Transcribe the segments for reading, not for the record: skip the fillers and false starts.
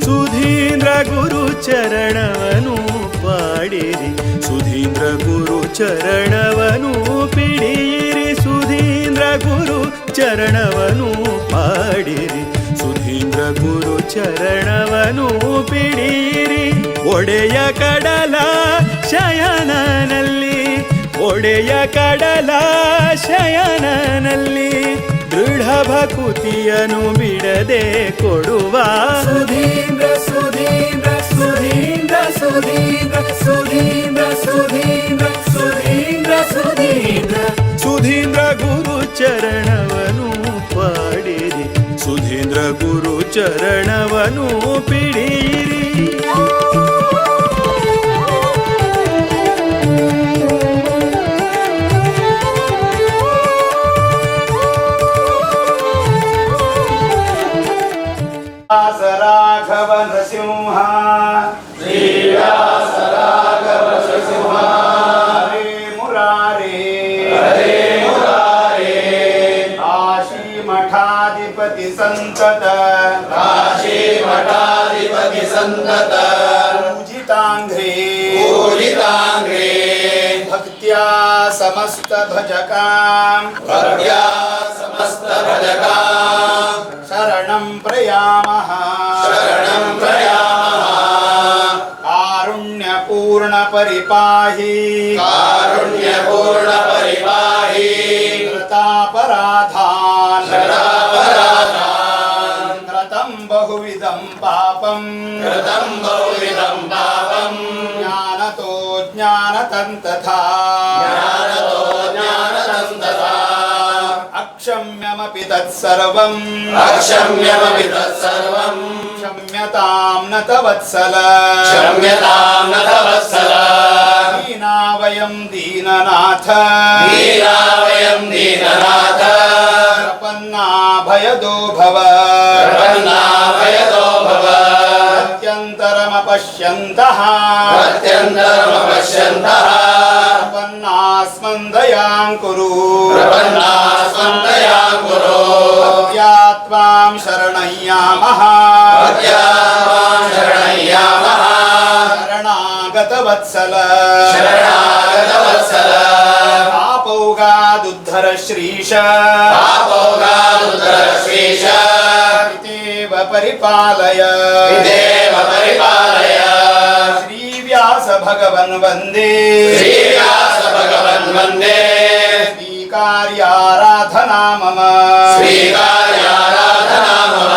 ಸುಧೀಂದ್ರ ಗುರು ಚರಣವನು ಪಾಡಿರಿ, ಸುಧೀಂದ್ರ ಗುರು ಚರಣವನು ಪಿಡಿಯಿರಿ, ಸುಧೀಂದ್ರ ಗುರು ಚರಣವನು ಪಾಡಿರಿ, ಸುಧೀಂದ್ರ ಗುರು ಚರಣವನು ಪಿಡಿಯಿರಿ. ಒಡೆಯ ಕಡಲ ಶಯನನಲ್ಲಿ, ಒಡೆಯ ಕಡಲ ಶಯನನಲ್ಲಿ ದೃಢ ಭಕುತಿಯನ್ನು ಬಿಡದೆ ಕೊಡುವ ಸುಧೀಂದ್ರ ಸುಧೀಂದ್ರ ಸುಧೀಂದ್ರ ಸುಧೀಂದ್ರ ಸುಧೀಂದ್ರ ಸುಧೀಂದ್ರ ಸುಧೀಂದ್ರ ಸುಧೀಂದ್ರ ಸುಧೀಂದ್ರ ಗುರು ಚರಣವನು ಪಾಡಿರಿ, ಸುಧೀಂದ್ರ ಗುರು ಚರಣವನು ಪಿಡಿಯಿರಿ. ರಾಘವ ನೃಸಿಂಹ ಶ್ರೀವ್ಯಾಸ ರಾಘವ ನೃಸಿಂಹ ಹರೇ ಮುರಾರೇ ಹರೇ ಮುರಾರೇ ಕಾಶಿ ಮಠಾಧಿಪತಿ ಸಂತತ ಕಾಶಿ ಮಠಾಧಿಪತಿ ಸಂತತ ಪೂಜಿತಾಂಘ್ರೇ ಪೂಜಿತಾಂಘ್ರೇ ಭಕ್ತ್ಯಾ ಸಮಸ್ತ ಭಜಕಾಂ ಭಕ್ತ್ಯಾ ಸಮಸ್ತ ಭಜಕಾಂ ಶರಣಂ ಪ್ರಯಾಮಃ ಶರಣಂ ಪ್ರಯಾಮಃ ಕಾರುಣ್ಯಪೂರ್ಣ ಪರಿಪಾಹಿ ಕಾರುಣ್ಯಪೂರ್ಣ ಪರಿಪಾಹಿ ಕೃತಾಪರಾಧಾನ್ ಕೃತಾಪರಾಧಾನ್ ಕೃತಂ ಬಹುವಿಧಂ ಪಾಪಂ ಕೃತಂ ಬಹುವಿಧಂ ಪಾಪಂ ಜ್ಞಾನತೋ ಜ್ಞಾನತಂ ತಥಾ ಜ್ಞಾನತೋ ಜ್ಞಾನತಂ ತಥಾ ಅಕ್ಷಮ್ಯಮಪಿ ತತ್ಸರ್ವಂ ಅಕ್ಷಮ್ಯಮಪಿ ತತ್ಸರ್ವಂ ಕ್ಷಮ್ಯತಾಂ ನ ತವತ್ಸಲ ಕ್ಷಮ್ಯತಾಂ ನ ತವತ್ಸಲ ದೀನಾ ವಯಂ ದೀನನಾಥ ದೀನಾ ವಯಂ ದೀನನಾಥ ಪ್ರಪನ್ನಾ ಭಯದೋ ಭವ ಪ್ರಪನ್ನಾ ಭಯದೋ ಭವ ಅತ್ಯಂತರಮಪಶ್ಯಂತಃ ಅತ್ಯಂತರಮಪಶ್ಯಂತಃ ಪ್ರಪನ್ನಾಸ್ಮನ್ ದಯಾಂ ಕುರು ಪ್ರಪನ್ನಾಸ್ಮನ್ ದಯಾಂ ಕುರು ಭಕ್ತ್ಯಾ ತ್ವಾಂ ಶರಣಯ್ಯಾಮಃ ಭಕ್ತ್ಯಾ ತ್ವಾಂ ಶರಣಯ್ಯಾಮಃ ಶರಣಾಗತ ವತ್ಸಲ ಶರಣಾಗತ ವತ್ಸಲ ಪಾಪೌಗಾದುದ್ಧರ ಶ್ರೀಶ ಪಾಪೌಗಾದುದ್ಧರ ಶ್ರೀಶ ಪಿತೇವ ಪರಿಪಾಲಯ ಪಿತೇವ ಪರಿಪಾಲಯ ಶ್ರೀವ್ಯಾಸ ಭಗವನ್ ವಂದೇ ಶ್ರೀವ್ಯಾಸ ಭಗವನ್ ವಂದೇ ಸ್ವೀಕಾರ್ಯಾರಾಧನಾ ಮಮ ಸ್ವೀಕಾರ್ಯಾರಾಧನಾ ಮಮ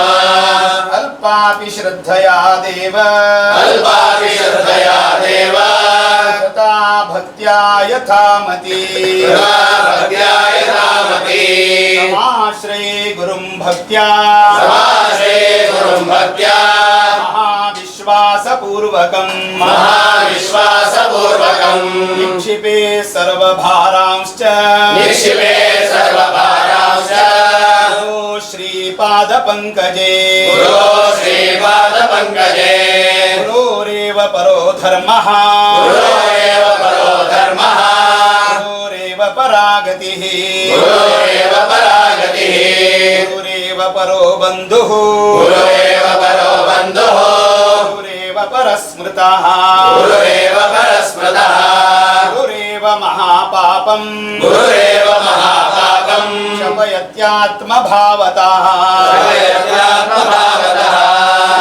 ಅಲ್ಪಾಪಿ ಶ್ರದ್ಧಯಾ ದೇವ ಅಲ್ಪಾಪಿ ಶ್ರದ್ಧಯಾ ದೇವ ಕೃತಾ ಭಕ್ತ್ಯಾ ಯಥಾ ಮತಿ ಕೃತಾ ಭಕ್ತ್ಯಾ ಯಥಾ ಮತಿ ಸಮಾಶ್ರಯೇ ಗುರುಂ ಭಕ್ತ್ಯಾ ಸಮಾಶ್ರಯೇ ಗುರುಂ ಭಕ್ತ್ಯಾ ಮಹಾವಿಶ್ವಾಸಪೂರ್ವಕಂ ಮಹಾವಿಶ್ವಾಸಪೂರ್ವಕಂ ನಿಕ್ಷಿಪೇ ಸರ್ವಭಾರಾಂಶ್ಚ ನಿಕ್ಷಿಪೇ ಸರ್ವಭಾರಾಂಶ್ಚ ಗುರೋ ಶ್ರೀಪಾದ ಪಂಕಜೇ ಗುರೋ ಶ್ರೀಪಾದ ಪಂಕಜೇ ಗುರೋರೇವ ಪರೋ ಧರ್ಮಃ ಗುರೋರೇವ ಪರೋ ಧರ್ಮಃ ಗುರೋರೇವ ಪರಾಗತಿಃ ಗುರೋರೇವ ಪರಾಗತಿಃ ಗುರುರೇವ ಪರೋ ಬಂಧುಃ ಗುರುರೇವ ಪರೋ ಬಂಧುಃ ಗುರುರೇವ ಪರಸ್ಮೃತಃ ಗುರುರೇವ ಪರಸ್ಮೃತಃ ಗುರುರೇವ ಮಹಾಪಾಪಂ ಗುರುರೇವ ಮಹಾಪಾಪಂ ಶಪಯತ್ಯಾತ್ಮಭಾವತಃ ಶಪಯತ್ಯಾತ್ಮಭಾವತಃ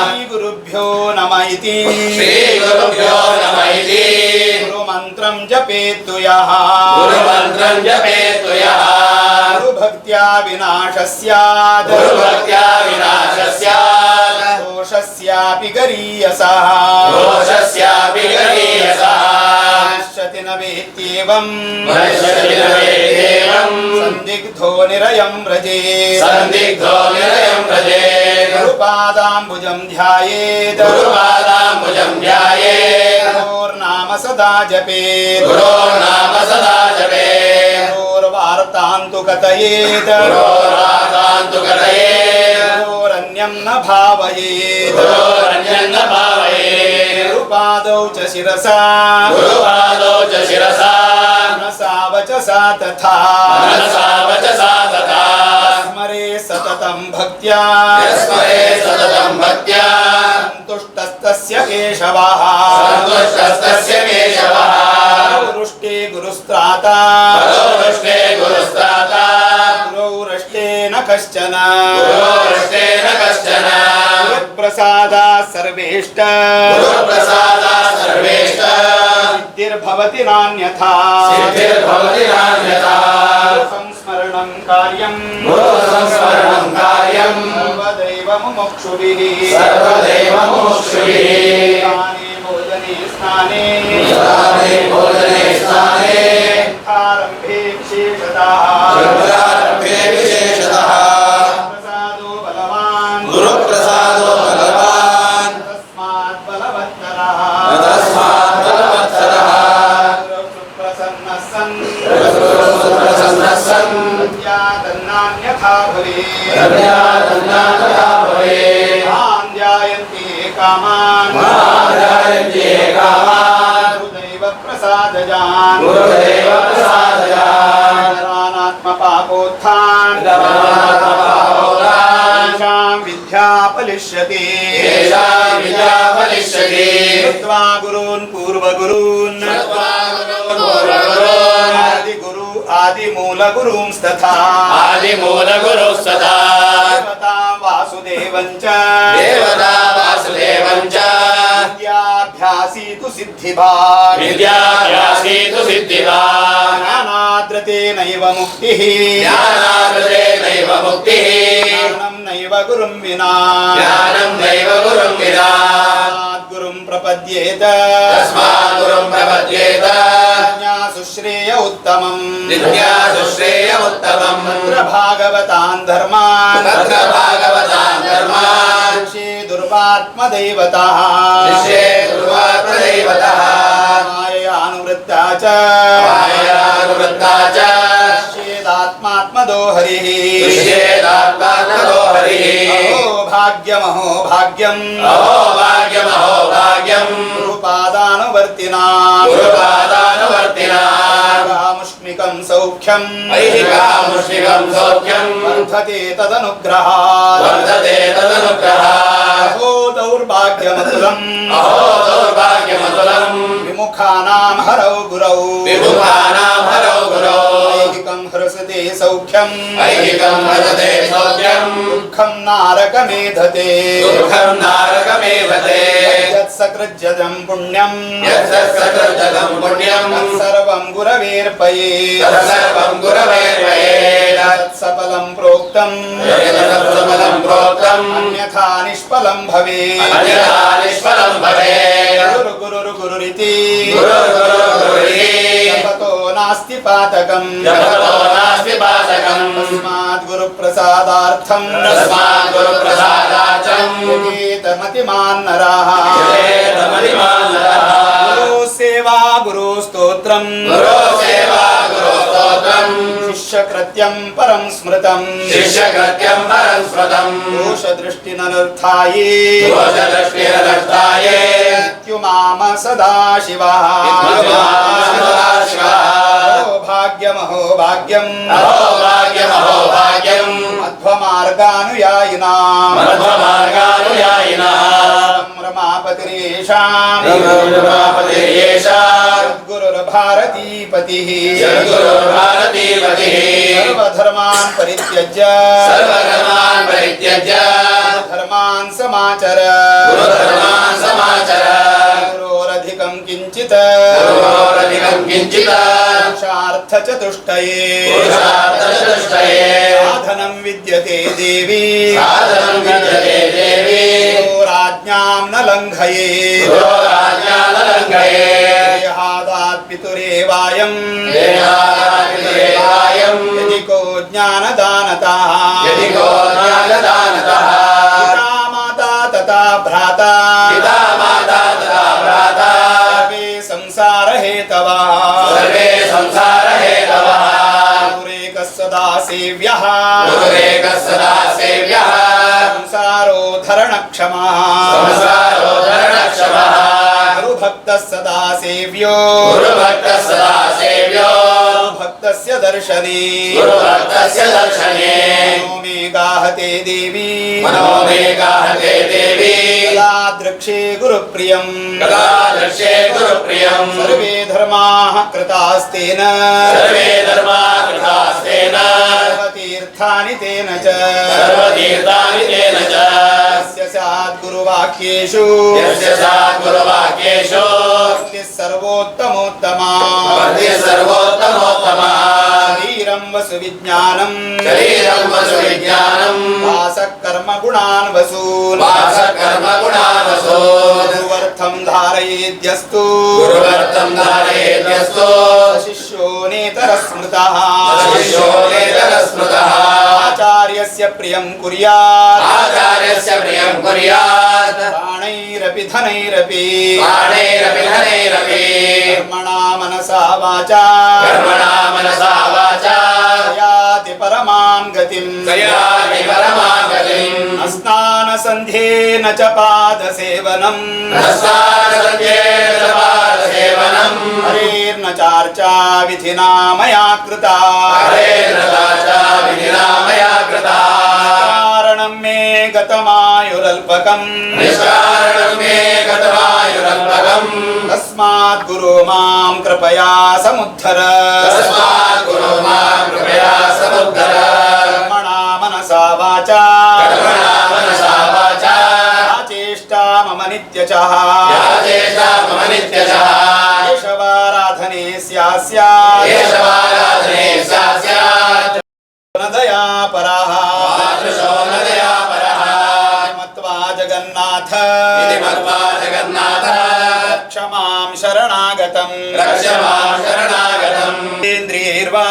ಶ್ರೀಗುರುಭ್ಯೋ ನಮಃ ಇತಿ ಶ್ರೀಗುರುಭ್ಯೋ ನಮಃ ಇತಿ ಗುರುಮಂತ್ರಂ ಜಪೇತ್ತು ಯಃ ಗುರುಮಂತ್ರಂ ಜಪೇತು ಯಃ ಗುರುಭಕ್ತ್ಯಾ ವಿನಾಶ ಸ್ಯಾತ್ ಗುರುಭಕ್ತ್ಯಾ ವಿನಾಶ ಸ್ಯಾತ್ ದೋಷಸ್ಯಾಪಿ ಗರೀಯಸಃ ದೋಷಸ್ಯಾಪಿ ಗರೀಯಸಃ ನಶ್ಯತಿ ನ ವೇತ್ಯೇವಂ ನಶ್ಯತಿ ನ ವೇತ್ಯೇವಂ ಸಂದಿಗ್ಧೋ ನಿರಯಂ ವ್ರಜೇ ಸಂದಿಗ್ಧೋ ನಿರಯಂ ವ್ರಜೇ ಗುರುಪಾದಾಂಬುಜಂ ಧ್ಯಾಯೇತ್ ಗುರುಪಾದಾಂಬುಜಂ ಧ್ಯಾಯೇತ್ ಗುರೋರ್ನಾಮ ಸದಾ ಜಪೇತ್ ಗುರೋರ್ನಾಮ ಸದಾ ಜಪೇತ್ ಗುರೋರ್ವಾರ್ತಾಂತು ಕಥಯೇತ್ ಗುರೋರಾತಾಂತು ಕಥಯೇತ್ ಗುರೋರನ್ಯಂ ನ ಭಾವಯೇತ್ ಗುರೋರನ್ಯಂ ನ ಭಾವಯೇತ್ ಗುರುಪಾದೌ ಚ ಶಿರಸಾ ಗುರುಪಾದೌ ಚ ಶಿರಸಾ ಮನಸಾ ವಚ वचसा तथा मनसा वचसा तथा स्मरे सततं भक्त्या यस्मरे सततं भक्त्या सन्तुष्टस्तस्य केशवः सन्तुष्टस्तस्य केशवः गुरुष्टे गुरुस्त्राता गुरुष्टे गुरुस्त्राता गुरौरष्टे न कश्चन गुरोरष्टेन कश्चन गुरुप्रसादात् सर्वेष्ट गुरुप्रसादात् सर्वेष्ट सिद्धिर्भवति नान्यथा सिद्धिर्भवति नान्यथा संस्मरणं कार्यम् गुरुसंस्मरणं कार्यम् सर्वदैव मुमुक्षुभिः सर्वदैव मुमुक्षुभिः स्नाने भोजने स्नाने स्नाने भोजने स्नाने आरम्भे विशेषतः शुद्धारम्भे विशेषतः प्रसादो बलवान् गुरुप्रसादो बलवान् तस्मात् बलवत्तरः तस्मात् बलवत्तरः प्रसन्नः सन् प्रसन्नः सन् तन्नान्यथा भवेत् तन्नान्यथा भवेत् तान् ध्यायन्ति कामान् महारायन्ते कामान् गुरुदैव प्रसादजान् गुरुदेव प्रसादजान् नरानात्मपापोत्थान् नरानात्मपापोत्थान् तेषां विद्या फलिष्यति तेषां विद्या फलिष्यति कृत्वा गुरून् पूर्वगुरून् आदिगुरु आदिमूलगुरूंस्तथा आदिमूलगुरुस्तथा देवतां वासुदेवं च देवता वासुदेवं च विद्याभ्यासी तु सिद्धिभाग् विद्याभ्यासीतु सिद्धिवान् ज्ञानाद्रतेनैव मुक्तिः ज्ञानामृतेनैव मुक्तिः ज्ञानं नैव गुरुं विना ज्ञानं नैव गुरुं विना गुरुं प्रपद्येत तस्मात् गुरुं प्रपद्येत जिज्ञासुश्रेय उत्तमम् जिज्ञासुश्रेय उत्तमम् तत्र भागवतान् धर्मान् तत्र भागवतान् धर्मान् दुर्वात्मदैवतः शिष्ये दुर्वात्मदैवतः माययानुवृत्ता च माययानुवृत्ता च निश्चेदात्मात्मदो हरिः निश्चेदात्मात्मदो हरिः अहो भाग्यमहो भाग्यम् अहो भाग्यमहो भाग्यम् गुरुपादानुवर्तिनाम् गुरुपादानुवर्तिनाम् कामुष्मिकं सौख्यम् ऐहिकामुष्मिकं सौख्यम् वर्धते तदनुग्रहात् वर्धते तदनुग्रहात् अहो दौर्भाग्यमतुलम् अहो दौर्भाग्यमतुलम् विमुखानां हरौ गुरौ विमुखानां हरौ गुरौ ऐहिकं हृसते सौख्यम् ऐहिकं वर्धते सौख्यम् दुःखं नारकमेधते दुःखं नारकमेवते यत्सकृज्यतं पुण्यम् यत्सत्सकृतं पुण्यम् सर्वं गुरवेर्पये तत्सर्वं गुरवेर्पयेत् तत्सफलं प्रोक्तम् यत्सत्सफलं प्रोक्तम् अन्यथा निष्फलं भवेत् अन्यथा निष्फलं भवेत् गुरु गुरुर् गुरुरिति गुरुर्गुरुर्गुरुरिति जपतो नास्ति पातकम् जपतो नास्ति पातकम् तस्मात् गुरुप्रसादार्थम् तस्मात् गुरुप्रसादार्थम् यतेतमतिमान् नराः यतेतमतिमान् नराः गुरुसेवा गुरुस्तोत्रम् गुरुसेवा गुरुस्तोत्रम् शिष्यकृत्यं परं स्मृतम् शिष्यकृत्यं परं स्मृतम् दोषदृष्टिनर्थाये दोषदृष्टिरनर्थाय इत्युमाम सदाशिवः सदाशिवः अहो भाग्यमहो भाग्यम् अहो भाग्यमहो भाग्यम् मध्वमार्गानुयायिनाम् मध्वमार्गानुयायिनाम् रमापतिरेषाम् रमापतिर्येषाम् सद्गुरुर्भारतीपतिः सद्गुरुर्भारतीपतिः सर्वधर्मान् परित्यज्य सर्वधर्मान् परित्यज्य धर्मान् समाचर गुरुधर्मान् समाचर गुरोरधिकं किञ्चित् गुरोरधिकं किञ्चित् पुरुषार्थचतुष्टये पुरुषार्थचतुष्टये साधनं विद्यते देवी साधनं विद्यते देवी गुरोराज्ञां न लङ्घयेत् गुरोराज्ञां न लङ्घयेत् देहादात् पितुरेवायम् देहादापितुरेवायम् यदि को ज्ञानदानतः यदि को ज्ञानदानतः पिता माता तथा भ्राता पिता माता तथा भ्राता सर्वे संसारहेतवः सर्वे संसारहेतवः गुरुरेकः सदा सेव्यः गुरुरेकः सदा सेव्यः संसारोद्धरणक्षमः संसारोद्धरणक्षमः गुरुभक्तः सदा सेव्यो गुरुभक्तः सदा सेव्यो भक्तस्य दर्शने गुरुभक्तस्य दर्शने मनो मे गाहते देवी मनो मे गाहते देवी कदा द्रक्षे गुरुप्रियम् कदा दृश्ये गुरुप्रियम् सर्वे धर्माः कृतास्तेन सर्वे धर्मा कृतास्तेन सर्वतीर्थानि तेन च सर्वतीर्थानि तेन च यस्य स्यात् गुरुवाक्येषु यस्य सात् गुरुवाक्येषु भक्तिः सर्वोत्तमोत्तमा भक्तिः सर्वोत्तमोत्तमा शरीरं वसुविज्ञानम् शरीरं वसुविज्ञानम् वासः कर्म गुणान् वसून् वासकर्म गुणावसो गुरुवर्थं धारयेद्यस्तु गुरुवर्तं धारयेद्यस्तु शिष्यो नेतरस्मृतः शिष्यो नेतरस्मृतः आचार्यस्य प्रियं कुर्यात् आचार्यस्य प्रियं कुर्यात् प्राणैरपि धनैरपि प्राणैरपि धनैरपि कर्मणा मनसा वाचा कर्मणा मनसा वाचा याति परमां गतिम् याति परमां गतिम् न स्नानसन्ध्येन च पादसेवनम् न स्नानसन्ध्येन च पादसेवनम् हरेर्न चार्चा विधिना मया कृता हरेर्न चार्चा विधिना मया कृता कारणं मे गतमायुरल्पकम् निष्कारणं मे गतमायुरल्पकम् तस्मात् गुरो मां कृपया समुद्धर तस्मात् गुरो मां कृपया समुद्धर कर्मणा मनसा वाचा कर्मणा मनसा वाचा चेष्टा मम नित्यचः या चेष्टा मम नित्यशः केशवाराधने स्यात् केशवाराधने स्यात् दया पराः मातृशो न दया परः मत्वा जगन्नाथ इति मत्वा जगन्नाथ रक्ष मां शरणागतम् रक्ष मां शरणागतम् इन्द्रियैर्वा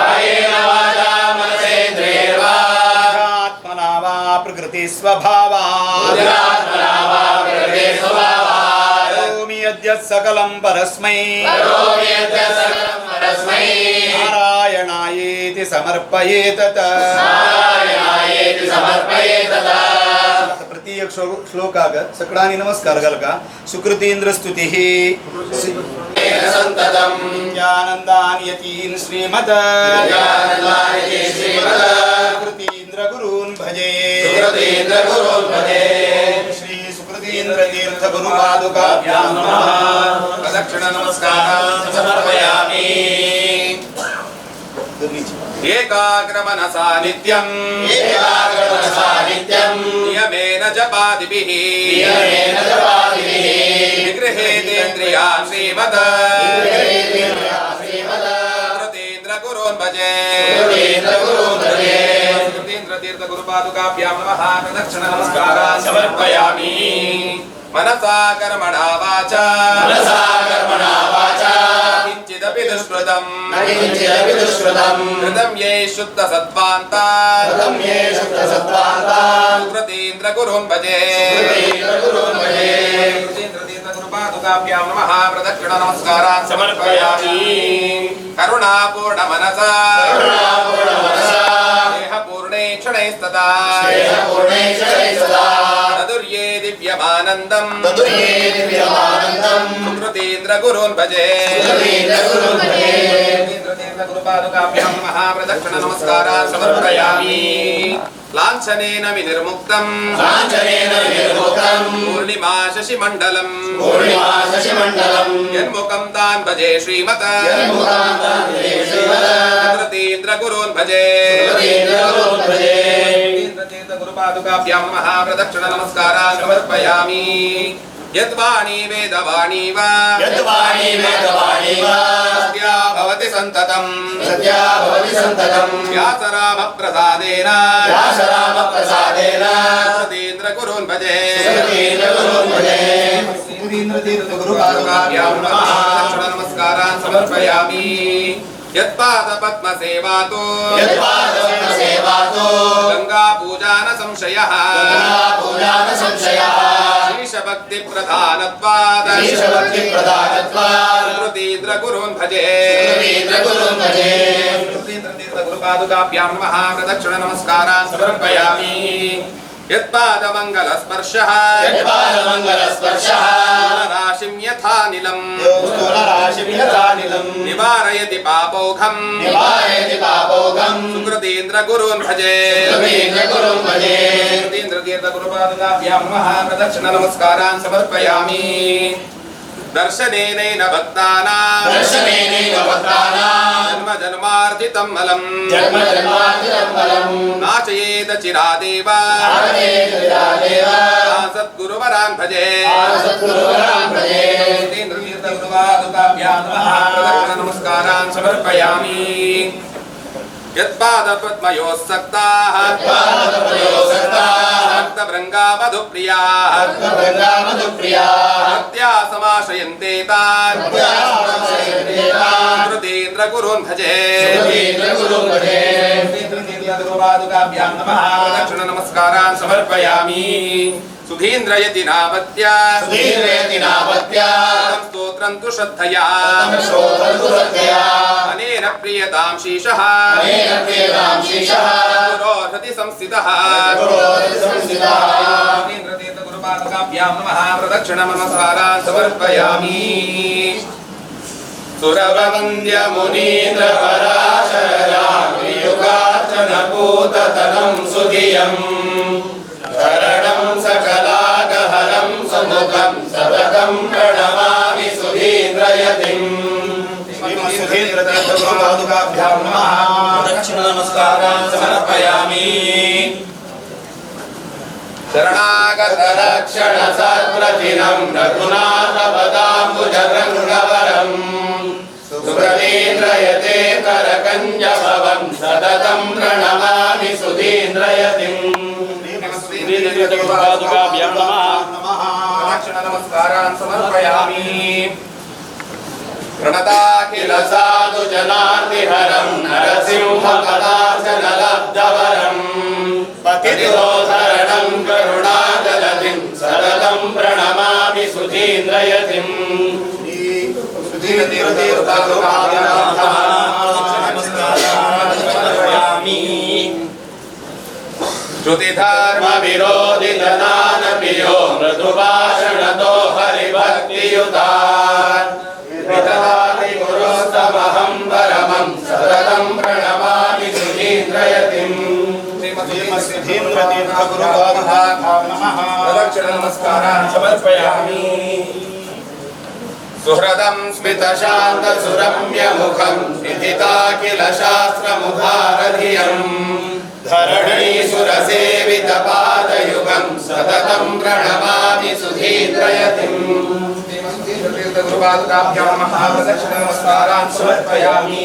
कायेन वाचा मनसेन्द्रियैर्वा आत्मना वा प्रकृतिस्वभावात् बुद्ध्यात्मना वा प्रकृते स्वभावात् करोमि यद्यत् सकलं परस्मै करोमि यद् सकलं परस्मै नारायणायेति समर्पयेतत् नारायणायेति समर्पयेतत् प्रत्येक श्लोकाक सकळानि नमस्कार घालका सुकृतींद्र स्तुतिः तेन सन्ततम् ज्ञानन्दान् यतीन् श्रीमत् ज्ञानदायिते श्रीमत् सुकृतींद्र गुरून् भजे सुकृतीन्द्र गुरून् भजे श्री सुकृतींद्र तीर्थ गुरु पादुकाभ्यां नमः प्रदक्षिण नमस्कारान् समर्पयामि एकाग्रमनसा नित्यम् एकाग्रमनसा नित्यम् नियमेन जपादिभिः नियमेन जपादिभिः निगृहेतेन्द्रियान् श्रीमत् श्रीमत् सुकृतीन्द्र गुरून् भजे सुकृतीन्द्र गुरून् भजे सुकृतीन्द्र तीर्थ गुरुपादुकाभ्यां नमः प्रदक्षिण नमस्कारान् समर्पयामि मनसा कर्मणा वाचा मनसा कर्मणा वाचा किञ्चिदपि दुष्कृतम् न किञ्चिदपि दुष्कृतम् कृतं ये शुद्ध सत्त्वान्ता कृतं ये शुद्धसत्त्वान्ता सुकृतीन्द्र गुरून् भजे सुकृतीन्द्र गुरून् भजे सुकृतीन्द्र तीर्थ गुरुपादुकाभ्यां नमः प्रदक्षिण नमस्कारान् समर्पयामि करुणापूर्ण मनसा करुणापूर्णमनसा देहपूर्णे क्षणैस्तदा स्नेहपूर्णे क्षणे सदा तदुर्ये दिव्यमानन्दम् तदुर्ये दिव्यमानन्दम् सुकृतीन्द्र गुरून् भजे सुकृतीन्द्र गुरून् भजे सुकृतीन्द्र तीर्थ गुरुपादुकाभ्यां नमः प्रदक्षिण नमस्कारान् समर्पयामि लाञ्छनेन विनिर्मुक्तम् लाञ्छनेन विनिर्मुक्तम् पूर्णिमा शशिमण्डलम् पूर्णिमा शशिमण्डलम् यन्मुखं तान् भजे श्रीमत् यन्मुखां तान् भजे श्रीमत् सुकृतीन्द्र गुरून् भजे सुकृतीन्द्र गुरून् भजे सुकृतीन्द्र तीर्थ गुरुपादुकाभ्यां नमः प्रदक्षिण नमस्कारान् समर्पयामि यद्वाणी वेदवाणी वा यद्वाणी वेदवाणी वा सत्या भवति सन्ततम् सत्या भवति सन्ततम् व्यासरामप्रसादेन व्यासरामप्रसादेन सुकृतीन्द्र गुरून् भजे सुकृतीन्द्र गुरून् भजे सुकृतींद्र तीर्थ गुरु पादुकाभ्यां पादुकाभ्यां नमः नमः दक्षिण नमस्कारान् समर्पयामि यत्पादपद्मसेवातो यत्पादपद्मसेवातो गङ्गापूजान संशयः पूजान संशयः ईशभक्तिप्रधानत्वात् ईशभक्तिप्रधानत्वात् सुकृतीन्द्र गुरून् भजे सुकृतीन्द्र गुरून् भजे सुकृतीन्द्र तीर्थ गुरुपादुकाभ्यां नमः प्रदक्षिण नमस्कारान् समर्पयामि ಯತ್ಪಾದಮಂಗಲಸ್ಪರ್ಶಃ ಯತ್ಪಾದಮಂಗಲಸ್ಪರ್ಶಃ ರಾಶಿಂ ಯಥಾನಿಲಂ ಸ್ಥೂಲರಾಶಿಂ ಯಥಾನಿಲಂ ನಿವಾರಯತಿ ಪಾಪೌಘಂ ನಿವಾರಯತಿ ಪಾಪೌಘಂ ಸುಕೃತೀಂದ್ರ ಗುರುನ್ ಭಜೆ ಸುಕೃತೀಂದ್ರ ಗುರುಂ ಭಜೆ ಸುಕೃತೀಂದ್ರ ತೀರ್ಥ ಗುರುಪಾದಕಾಭ್ಯಾಂ ನಮಃ ಪ್ರದಕ್ಷಿಣ ನಮಸ್ಕಾರಾನ್ ಸಮರ್ಪಯಾಮಿ ದರ್ಶನೇನೈನ ಭಕ್ತಾನಾಂ ದರ್ಶನೇನೈವ ಭಕ್ತಾನಾಂ ಜನ್ಮ ಜನ್ಮಾರ್ಜಿತಂ ಮಲಂ ಜನ್ಮ ಜನ್ಮಾರ್ಜಿತಂ ಫಲಂ ನಾಶಯೇತ ಚಿರಾದೇವ ನಾರದೇವ ವಿರಾದೇವ ಸದ್ಗುರುವರಾನ್ ಭಜೆ ಸದ್ಗುರುವರಾನ್ ಭಜೆ ಸುಕೃತೀಂದ್ರ ತೀರ್ಥ ಗುರುಪಾದಕಾಭ್ಯಾಂ ನಮಃ ಪ್ರದಕ್ಷಿಣ ನಮಸ್ಕಾರಾನ್ ಸಮರ್ಪಯಾಮಿ ಯತ್ಪಾದಪದ್ಮಯೋಸ್ಸಕ್ತಾಃ ಭಕ್ತಭೃಂಗಾಮಧುಪ್ರಿಯಾಃ ಭಕ್ತ್ಯಾ ಸಮಾಶ್ರಯಂತೆ ತಾನ್ ಸುಕೃತೀಂದ್ರ ಗುರುನ್ ಭಜೆ ಗುರುಪಾದುಕಾಭ್ಯಾಂ ನಮಃ ಪ್ರದಕ್ಷಿಣ ನಮಸ್ಕಾರಾನ್ ಸಮರ್ಪಯಾಮಿ ಸುಧೀಂದ್ರಯತಿ ನಾಮತ್ಯ ಸ್ತೋತ್ರಂ ತು ಶ್ರದ್ಧಯಾ ಅನೇನ ಪ್ರಿಯತಾಂ ಶೀಶಃ ಗುರೋರ್ಹತಿ ಸಂಸ್ಥಿತಃ ಸುಧೀಂದ್ರತೀರ್ಥ ಗುರುಪಾದುಕಾಭ್ಯಾಂ ನಮಃ ಪ್ರದಕ್ಷಿಣ ನಮಸ್ಕಾರಾನ್ ಸಮರ್ಪಯಾಮಿ ಸುರವಂದ್ಯ ಮುನೀಂದ್ರ ಪರಾಶರಯುಗಾರ್ಚನ ಭೂತತನಂ ಸುಧಿಯಂ ಶರಣಂ ಸಕಲಾಗಹರಂ ಸमुखಂ ಸತತಂ ಪ್ರಣಮಾಮಿ ಸುಧೀಂದ್ರಯತಿಂ ಸುಧೀಂದ್ರ ತೀರ್ಥ ಗುರುಪಾದುಕಾಭ್ಯಾಂ ನಮಃ ಪ್ರದಕ್ಷಿಣ ನಮಸ್ಕಾರಾನ್ ಸಮರ್ಪಯಾಮಿ ಶರಣಾಗತ ರಕ್ಷಣ ಸತ್ಪ್ರತಿನಂ ರಘುನಾಥ ಪದಾಂಬುಜರಂಗವರಂ ಸುಕೃತೀಂದ್ರಯತೆ ಕರಕಂಜ ಭವಂ ಸತತಂ ಪ್ರಣಮಾಮಿ ಸುಧೀಂದ್ರಯತಿಂ ಗುರುಪಾದುಕಾಭ್ಯಾಂ ನಮಃ ಪ್ರದಕ್ಷಿಣ ನಮಸ್ಕಾರಾನ್ ಸಮರ್ಪಯಾಮಿ ಪ್ರಣತಾಖಿಲ ಸಾಧು ಜನಾರ್ದಿಹರಂ ನರಸಿಂಹ ಪದಾರ್ಚನ ಲಬ್ಧವರಂ ಪತಿತೋಧರಣಂ ಕರುಣಾಜಲಧಿಂ ಸತತಂ ಪ್ರಣಮಾಮಿ ಸುಧೀಂದ್ರಯತಿಂ ಸುಧೀಂದ್ರ ತೀರ್ಥ ಗುರುಪಾದುಕಾಭ್ಯಾಂ ನಮಸ್ಕಾರಾನ್ ಸಮರ್ಪಯಾಮಿ ಶ್ರುತಿಧರ್ಮ ವಿರೋಧಿ ಜನಾನಪಿಯೋ ಮೃದುಭಾಷಣತೋ ಹರಿಭಕ್ತಿಯುತಾ ವಿತತಾನಿ ಗುರುಸ್ತಮಹಂ ಪರಮಂ ಸತತಂ ಪ್ರಣಮಾಮಿ ಸುಧೀಂದ್ರಯತಿಂ ಸುಧೀಂದ್ರ ತೀರ್ಥ ಗುರುಪಾದುಕಾಭ್ಯಾಂ ನಮಃ ಪ್ರದಕ್ಷಿಣ ನಮಸ್ಕಾರಾನ್ ಸಮರ್ಪಯಾಮಿ ಸುಹೃದಂ ಸ್ಮಿತಶಾಂತ ಸುರಮ್ಯ ಮುಖಂ ವಿದಿತಾಖಿಲ ಶಾಸ್ತ್ರ ಮುಖಾರಧಿಯಂ ಧರಣಿ ಸುರಸೇವಿತ ಪಾದಯುಗಂ ಸತತಂ ಪ್ರಣಮಾಮಿ ಸುಧೀಂದ್ರಯತಿಂ ತೀರ್ಥ ಗುರುಪಾದುಕಾಭ್ಯಾಂ ನಮಃ ಪ್ರದಕ್ಷಿಣ ನಮಸ್ಕಾರಾನ್ ಸಮರ್ಪಯಾಮಿ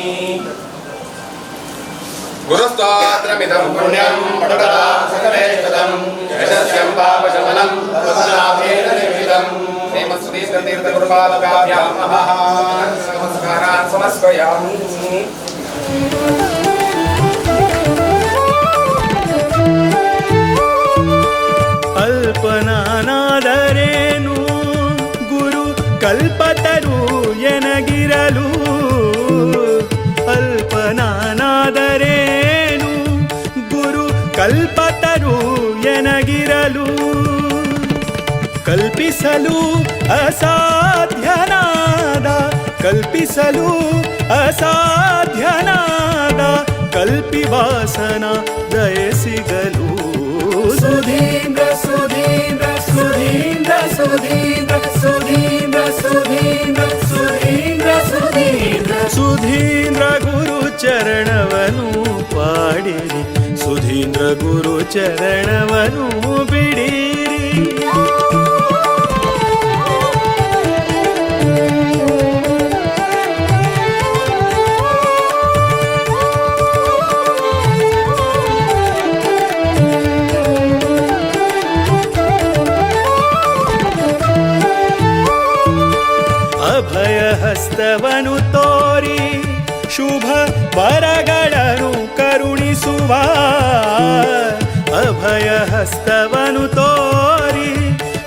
ಗುರುಸ್ತೋತ್ರಮಿದಂ ಪುಣ್ಯಂ ಪಟಕಲಾ ಸಕಲೇಶದಂ ಯಶಸ್ಯಂ ಪಾಪಶಮನಂ ಪದ್ಮನಾಭೇನ ನಿರ್ಮಿತಂ ಶ್ರೀಮತ್ಸುಧೀಂದ್ರ ತೀರ್ಥ ಗುರುಪಾದುಕಾಭ್ಯಾಂ ನಮಃ ನಮಸ್ಕಾರಾನ್ ಸಮರ್ಪಯಾಮಿ ಅಲ್ಪನಾನಾದರೇನು ಗುರು ಕಲ್ಪತರು ಎನಗಿರಲು ಅಲ್ಪನಾನಾದರೇನು ಗುರು ಕಲ್ಪತರು ಎನಗಿರಲು ಕಲ್ಪಿಸಲು ಅಸಾಧ್ಯನಾದ ಕಲ್ಪಿಸಲು ಅಸಾಧ್ಯನಾದ ಕಲ್ಪಿವಾಸನ ದಯಸಿಗಲು ಸುಧೀಂದ್ರ ಸುಧೀಂದ್ರ ಸುಧೀಂದ್ರ ಸುಧೀಂದ್ರ ಸುಧೀಂದ್ರ ಸುಧೀಂದ್ರ ಸುಧೀಂದ್ರ ಸುಧೀಂದ್ರ ಸುಧೀಂದ್ರ ಗುರು ಚರಣವನು ಪಾಡಿರಿ ಸುಧೀಂದ್ರ ಗುರು ಚರಣವನು ಬಿಡಿರಿ ಅಭಯ ಹಸ್ತವನು ತೋರಿ ಶುಭ ವರಗಳನ್ನು ಕರುಣಿಸುವ ಅಭಯ ಹಸ್ತವನು ತೋರಿ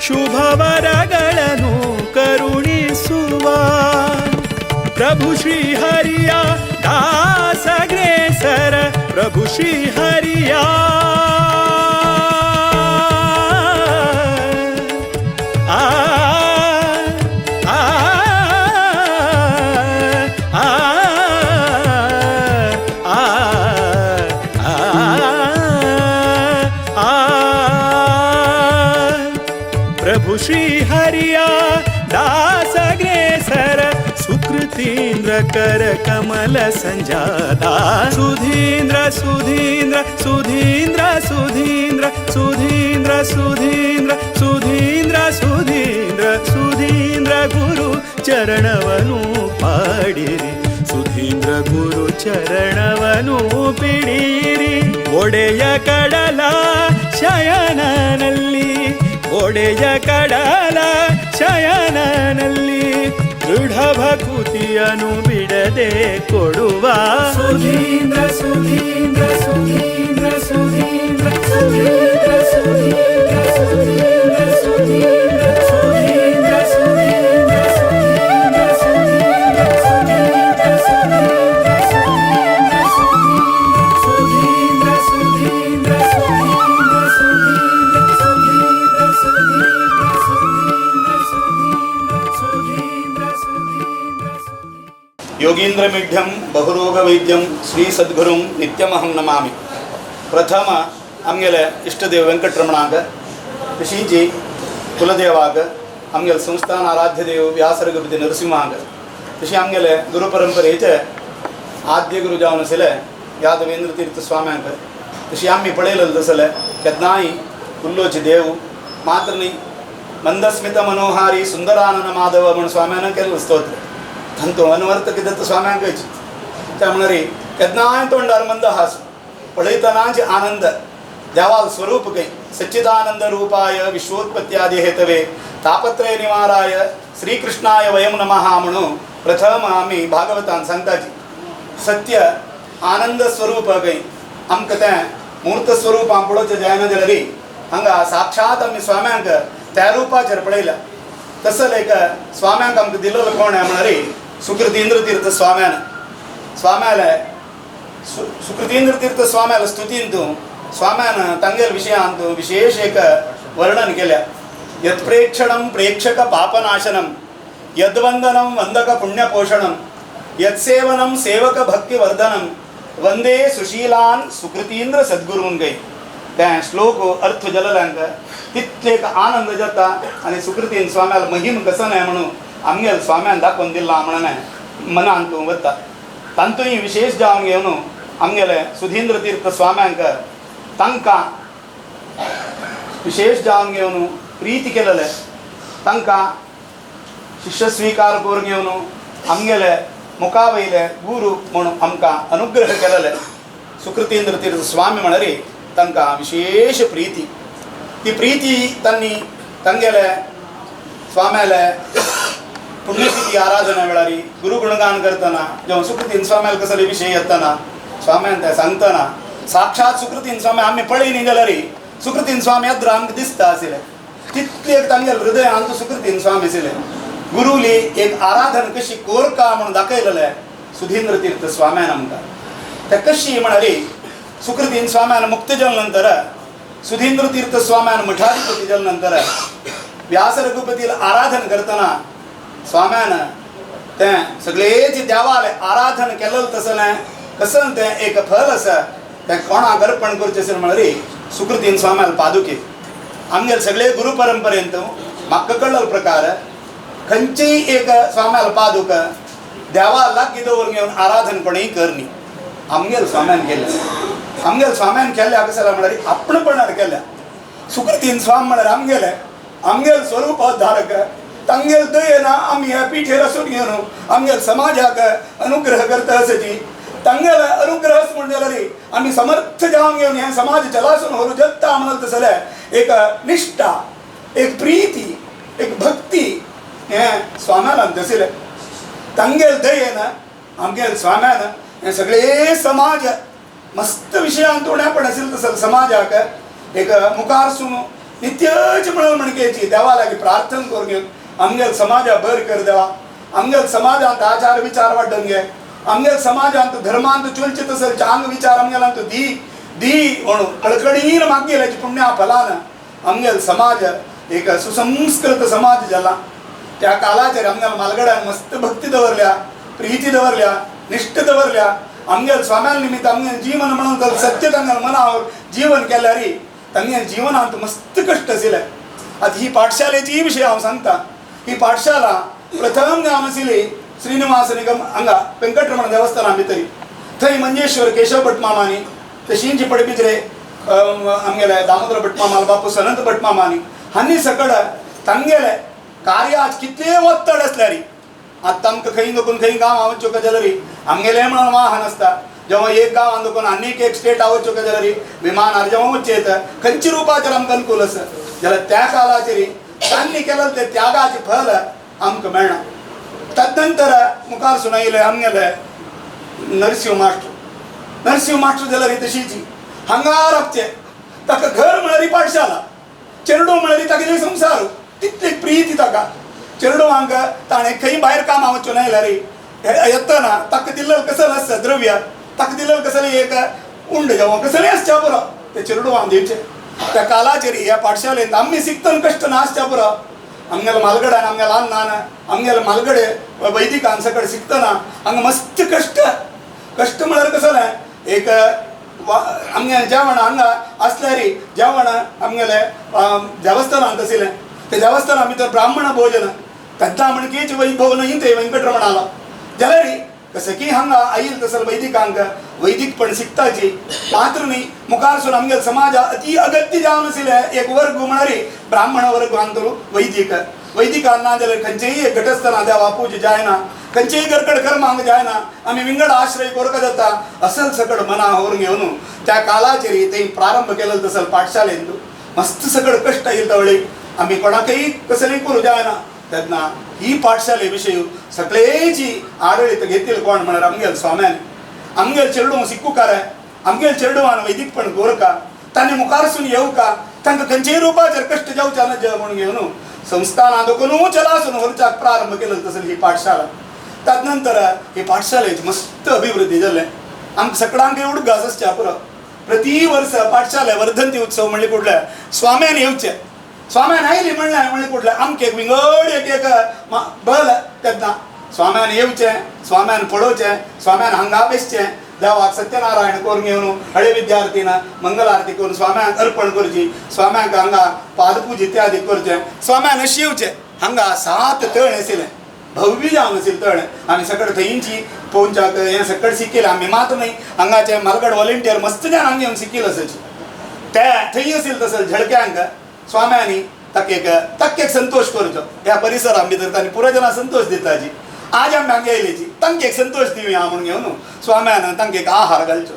ಶುಭ ವರಗಳನ್ನು ಕರುಣಿಸುವ ಪ್ರಭು ಶ್ರೀ ಹರಿಯ ದಾಸಗ್ರೇಸರ ಪ್ರಭು ಶ್ರೀ ಹರಿಯ श्री हरिया दासग्रेसर सुकृतीन्द्र कर कमल संजाता सुधीन्द्र सुधीन्द्र सुधीन्द्र सुधीन्द्र सुधीन्द्र सुधीन्द्र सुधीन्द्र सुधीन्द्र सुधीन्द्र गुरु चरणवनु पाडिरि ಸುಧೀಂದ್ರ ಗುರು ಚರಣವನು ಪಿಡಿರಿ ಒಡೆಯ ಕಡಲ ಶಯನನಲ್ಲಿ ಒಡೆಯ ಕಡಲ ಶಯನನಲ್ಲಿ ದೃಢ ಭಕುತಿಯನ್ನು ಬಿಡದೆ ಕೊಡುವ ಸುಧೀಂದ್ರ ಸುಧೀಂದ್ರ ಸುಧೀಂದ್ರ ಸುಧೀಂದ್ರ ಸುಧೀಂದ್ರ ಸುಧೀಂದ್ರ ಸುಧೀಂದ್ರ ಸುಧೀಂದ್ರ ಸುಧೀಂದ್ರ ಸುಧೀಂದ್ರ योगींद्रमीढ्यं बहुरोगवैद्यं श्री सद्गुरुं नित्यमहं नमामि. प्रथम आमगेले इष्टदेव वेंकटरमणाग ऋषीजी कुलदेवाग आमगेले संस्थान आराध्यदेव व्यासरगपति नरसिंहाग तशी आमगेले गुरुपरंपरेचे आद्य गुरु जावन आसले यादवेंद्र तीर्थ स्वाम्यांक तशी आम्ही पळयलेले दसले केदनाय उल्लोची देव मात्र न्ही मंदस्मित मनोहारी सुंदरानन माधव म्हण स्वाम्यानं केलें स्तोत्र तांतो अनवर्थ कितें स्वाम्यांक त्या म्हणरी केदनाय तोंडार मंद हास पळयतनाच आनंद देवाल स्वरूप कई सच्चिदानंद रूपाय विश्वोत्पत्त्यादि हेतवे तापत्रय निवाराय श्रीकृष्णाय वयम नमः म्हणून प्रथम आम्ही भागवतान सांगताची सत्य आनंद स्वरूप कई आमकां तें मूर्त स्वरूप आम पळोवचें जायना जाल्यार हांगा साक्षात आमी स्वाम्यांक त्या रूपाचेर पळयल्या तसं एक स्वाम्यांक आमकां दिलेलो कोण आहे म्हणल्यार सुकृतींद्र तीर्थ स्वाम्यान स्वाम्याले सुकृतींद्र तीर्थ स्वाम्याला स्तुतीन तूं स्वाम्यान तांगेल विशयांत विशेष एक वर्णन केल्या यत्प्रेक्षणं प्रेक्षक पापनाशनं यद्वंदनं वंदक पुण्यपोषणं यत्सेवनं सेवक भक्तिवर्धनं वंदे सुशीलान सुकृतींद्र सद्गुरूंक त्या श्लोक अर्थ जलल्यांक तितलेक आनंद जाता आनी सुकृतीन स्वाम्याला महिम कसं नाही म्हणून आमगेल स्वाम्यान दाखोवन दिला म्हणून मनान तूं वता तांतूय विशेष जावन घेवन आमगेले सुधींद्र तीर्थ स्वाम्यांक तांकां विशेष जावन घेवन प्रीती केलेले तांकां शिष्य स्वीकार करून घेवन आमगेले मुखावयले गुरू म्हणून आमकां अनुग्रह केलेले सुकृतींद्र तीर्थ स्वामी म्हळ्यार तांकां विशेष प्रीती ती प्रीती तांणी तांगेले स्वाम्याले पुण्यतिथी आराधना वेळार गुरु गुणगान करतना जेव्हा सुकृतीन स्वाम्याला कसले विशय येतना स्वाम्यान ते सांगतना साक्षात सुकृतीन स्वामी आमी पळयली जाल्यार सुकृतीन स्वामी येद्र आमकां दिसता आशिल्ले तितले तांगेले हृदयांत सुकृतीन स्वामी आशिल्ले गुरुली एक आराधना कशी कोरका म्हणून दाखयलेले सुधींद्र तीर्थ स्वाम्यान आमकां ते कशी म्हणाली सुकृतीन स्वाम्यान मुक्त जाले नंतर सुधींद्र तीर्थ स्वाम्यान मठाधिपती जाले नंतर व्यास रघुपतीला आराधन करतना स्वाम्यान ते सगळेच देवाले आराधन केलेलं तसं नाही कसं ते एक फल आसा ते कोणाक अर्पण करचें असेल म्हळ्यार सुकृतीन स्वाम्याला पादुके आमगेले सगळे गुरु परंपरेंत म्हाका कळलेलो प्रकार खंयचीय एक स्वाम्याला पादुक देवा लागीं दवरून घेवन आराधन कोणीय करनी आमगेल स्वाम्यान केलें आमगेल स्वाम्यान केल्ल्या कशें जालें म्हळ्यार आपणपणान केल्या सुकृतीन स्वामी म्हळ्यार आमगेल स्वरूप धारक तांगेल दयेन आमी ह्या पिठेर आसून घेवन आमगेल समाजाक अनुग्रह करता आसची तांगेल अनुग्रह म्हण जाल्यार आमी समर्थ जावन घेवन हे समाज चलासून व्हरू जगता म्हणत जाल्यार एक निष्ठा एक प्रीती एक भक्ती हे स्वाम्यान दसिले तांगेल दयेन आमगेल स्वाम्यान हे सगळे समाज मस्त विशयांत उण्यापण आशिल्लो तसो समाजाक एक मुखारसून नित्यच म्हणकेची देवा लागीं प्रार्थना करून घेवन आमगेल समाजा बरी कर देवा आमगेल समाजांत आचार विचार वाडून घे आमगेल समाजांत धर्मांत चलचे तसले चांग विचार आमगेलांत दी म्हणून कळकळीन मागयल्याची पुण्या फलान आमगेल समाज एक सुसंस्कृत समाज जाला त्या काळाचेर आमगेल मालगड्यान मस्त भक्ती दवरल्या प्रीती दवरल्या निश्ठ दवरल्या आमगेल स्वाम्यान निमित्त आमगेल जीवन म्हणून सत्य तांगेल मनावर जीवन केल्यार तांगेल जिवनांत मस्त कश्ट आशिल्ले आता ही पाठशालेची विषय हांव सांगता. ही पाठशाला प्रथम जावन आशिल्ली श्रीनिवास निगम हांगा वेंकटरमण देवस्थाना भितर. थंय मंजेश्वर केशव भट मामानी तशींची पडबिद्रे आमगेले दामोदर भट मामा बापूस अनंत भट मामानी हांनी सकड तांगेले कार्याच कितले वत्तड आसल्यारी आतां आमकां खंय नको खंय गांव आवच्यो काय जाल्यार आमगेले म्हणून वाहन आसता. जेव्हा एक गांव देखून आनीक एक स्टेट आवच्यो काय जाल्यार विमानार जेव्हा वच्चे येता खंयच्या रुपाचेर आमकां अनुकूल आसा जाल्यार त्या कालाचेर तांणी केलें तें त्यागाचें फल आमकां मेळना. तदनंतर मुखार सुनायले आमगेले नरसिंह मास्टर जाल्यार तशीच हांगा रावचे ताका घर म्हळ्यार पाठशाला चेडू म्हळ्यार तागेले संवसार तितली प्रीती ताका. चेडू हांगा ताणें खंय भायर काम आवच्यो न्हय जाल्यार येतना ताका दिल्लें कसलें आसता द्रव्य ताका दिल्लें कसलें एक उंड जेवण कसलें आसच्या पुरो तें चेडू हांव दिवचें. त्या कालाचेर ह्या पाठशालेंत आमी शिकतना कश्ट नासच्या पुरो. आमगेले मालगड्यान आमगेले अन्नान आमगेले मालगडे वैदिकान सकड शिकतना हांगा मस्त कश्ट म्हळ्यार कसलें एक आमगे जेवण हांगा आसल्यार जेवण आमगेले देवस्थानांत आशिल्लें ते देवस्थाना भितर ब्राह्मण भोजन पेद्दा म्हणकीच वैभव न्ही ते वेंकटरमण आला जाल्यार कसं की हांगा आईल तसं वैदिकांक वैदिकपण शिकताची मात्र न्ही मुखारसून आमगे समाजा अति अगत्य जावन आशिल्लें एक वर्ग म्हळ्यार ब्राह्मण वर्ग अंतरू वैदिकान ना जाल्यार खंयचेय घटस्थाना देवा पूज जायना खंयचेय गरकड कर्मांक जायना आमी विंगड आश्रय कोरका जाता असल सकड मना व्हरून घेवन त्या कालाचेर थंय प्रारंभ केलो तसं पाठशालेंत मस्त सकड कश्ट येयले तवळे आमी कोणाकय कसलेंय करूं जायना. तेन्ना ही पाठशाले विशयी सगळेची आडळीत घेतील कोण म्हळ्यार आमगेल स्वाम्यान आमगेल चेडू शिकूकार आमगेल चेडूवान वैदिकपण गोरका तांणी मुखारसून येवका तांकां खंयचेय रुपाचेर कश्ट जावचे नज म्हणून घेवन संस्थाना दोकून चलासून व्हरच्याक प्रारंभ केलो तसली ही पाठशाला. तदनंतर ही पाठशालेची मस्त अभिवृद्धी जालें. आमकां सगळ्यांक एवढो घास आसच्या पुरो प्रति वर्स पाठशाले वर्धंती उत्सव म्हणले कुठले स्वाम्यान येवचे स्वाम्यान आयली म्हणलें कुठलें आमके विंगड एक बल तेन्ना स्वाम्यान येवचें स्वाम्यान पळोवचें स्वाम्यान हांगा बेसचें देवाक सत्यनारायण करून घेवन हळे विद्यार्थीन मंगल आरती करून स्वाम्यांक अर्पण करची स्वाम्यांक हांगा पादपूज इत्यादी करचें स्वाम्यान अशें येवचें. हांगा 7 तळ आशिल्लें भव्य जावन आशिल्लें तळ आमी सकड थंयची पोवच्याक हें सकड शिकिल्लें आमी मात न्हय हांगाचे मालगड वॉलंटियर मस्त जाण हांगा येवन शिकिल्लो आसाचे ते थंय आशिल्लें तसं झळक्यांक स्वाम्यांनी ताका एक संतोष करचो ह्या परिसरा भितर तांणी पुरो जाणां संतोष दिताची आज आमी हांगा येयलेची तांकां एक संतोष दिवया म्हणून घेवन स्वाम्यान तांकां एक आहार घालचो.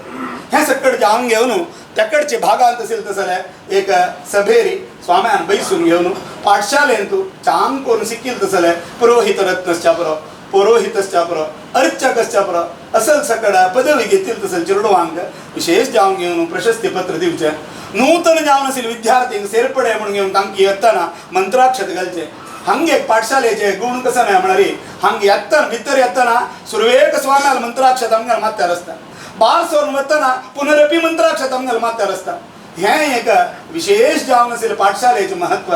हें सकड जावन घेवन तेकडचे भागांत आशिल्लें तसलें एक सभेरी स्वाम्यान बैसून घेवन पाठशालेंत चांग करून शिकिल्लें तसलें पुरोहित रत्नश्च्या पुरो अर्चकश्च्या पुरो असल सकड पदवी घेतिल्ली तसलें चेडवांक विशेष जावन घेवन प्रशस्ती पत्र दिवचें. नूतन जावन आशिल्ले विद्यार्थींक सेरपडे म्हणून घेवन तांकां येतना मंत्राक्षत घालचें. हांगा एक पाठशालेचे गुण कसं नाही म्हणारे हांगा येतना भितर येतना सुरवेक स्वाम्याला मंत्राक्षत आमगेले माथ्यार आसता भायर सरून वतना पुनरपी मंत्राक्षत आमगेले माथ्यार आसता. हें एक विशेष जावन आशिल्लें पाठशालेचें महत्व.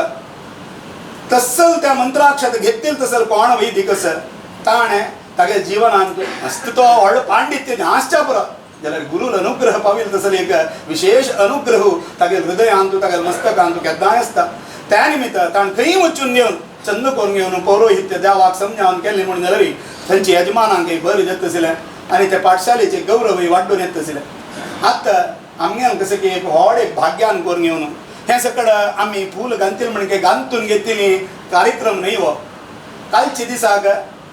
तसल त्या मंत्राक्षत घेतिल्लें तसल कोण वैदीक आसा ताणें तागे जिवनांत मस्त तो व्हडलो पांडित्य आसच्या पुरो जाल्यार गुरूल अनुग्रह पाविल तसले एक विशेष अनुग्रह तागे हृदयांत तागे मस्तकांत केन्नाय आसता. त्या निमित्त ताणें खंय वचून घेवन चंद करून घेवन पौरोहित्य देवाक समजावन केलें म्हणून जाल्यार थंयचे यजमानांकय बरें जाता आशिल्लें आनी त्या पाठशालेचे गौरवय वाडून येता आशिल्लें. आतां आमगेन कशें की एक व्हड एक भाग्यान करून घेवन हें सकड आमी फूल घालतली म्हणून घांतून घेतली कार्यक्रम न्हय हो. कालचे दिसाक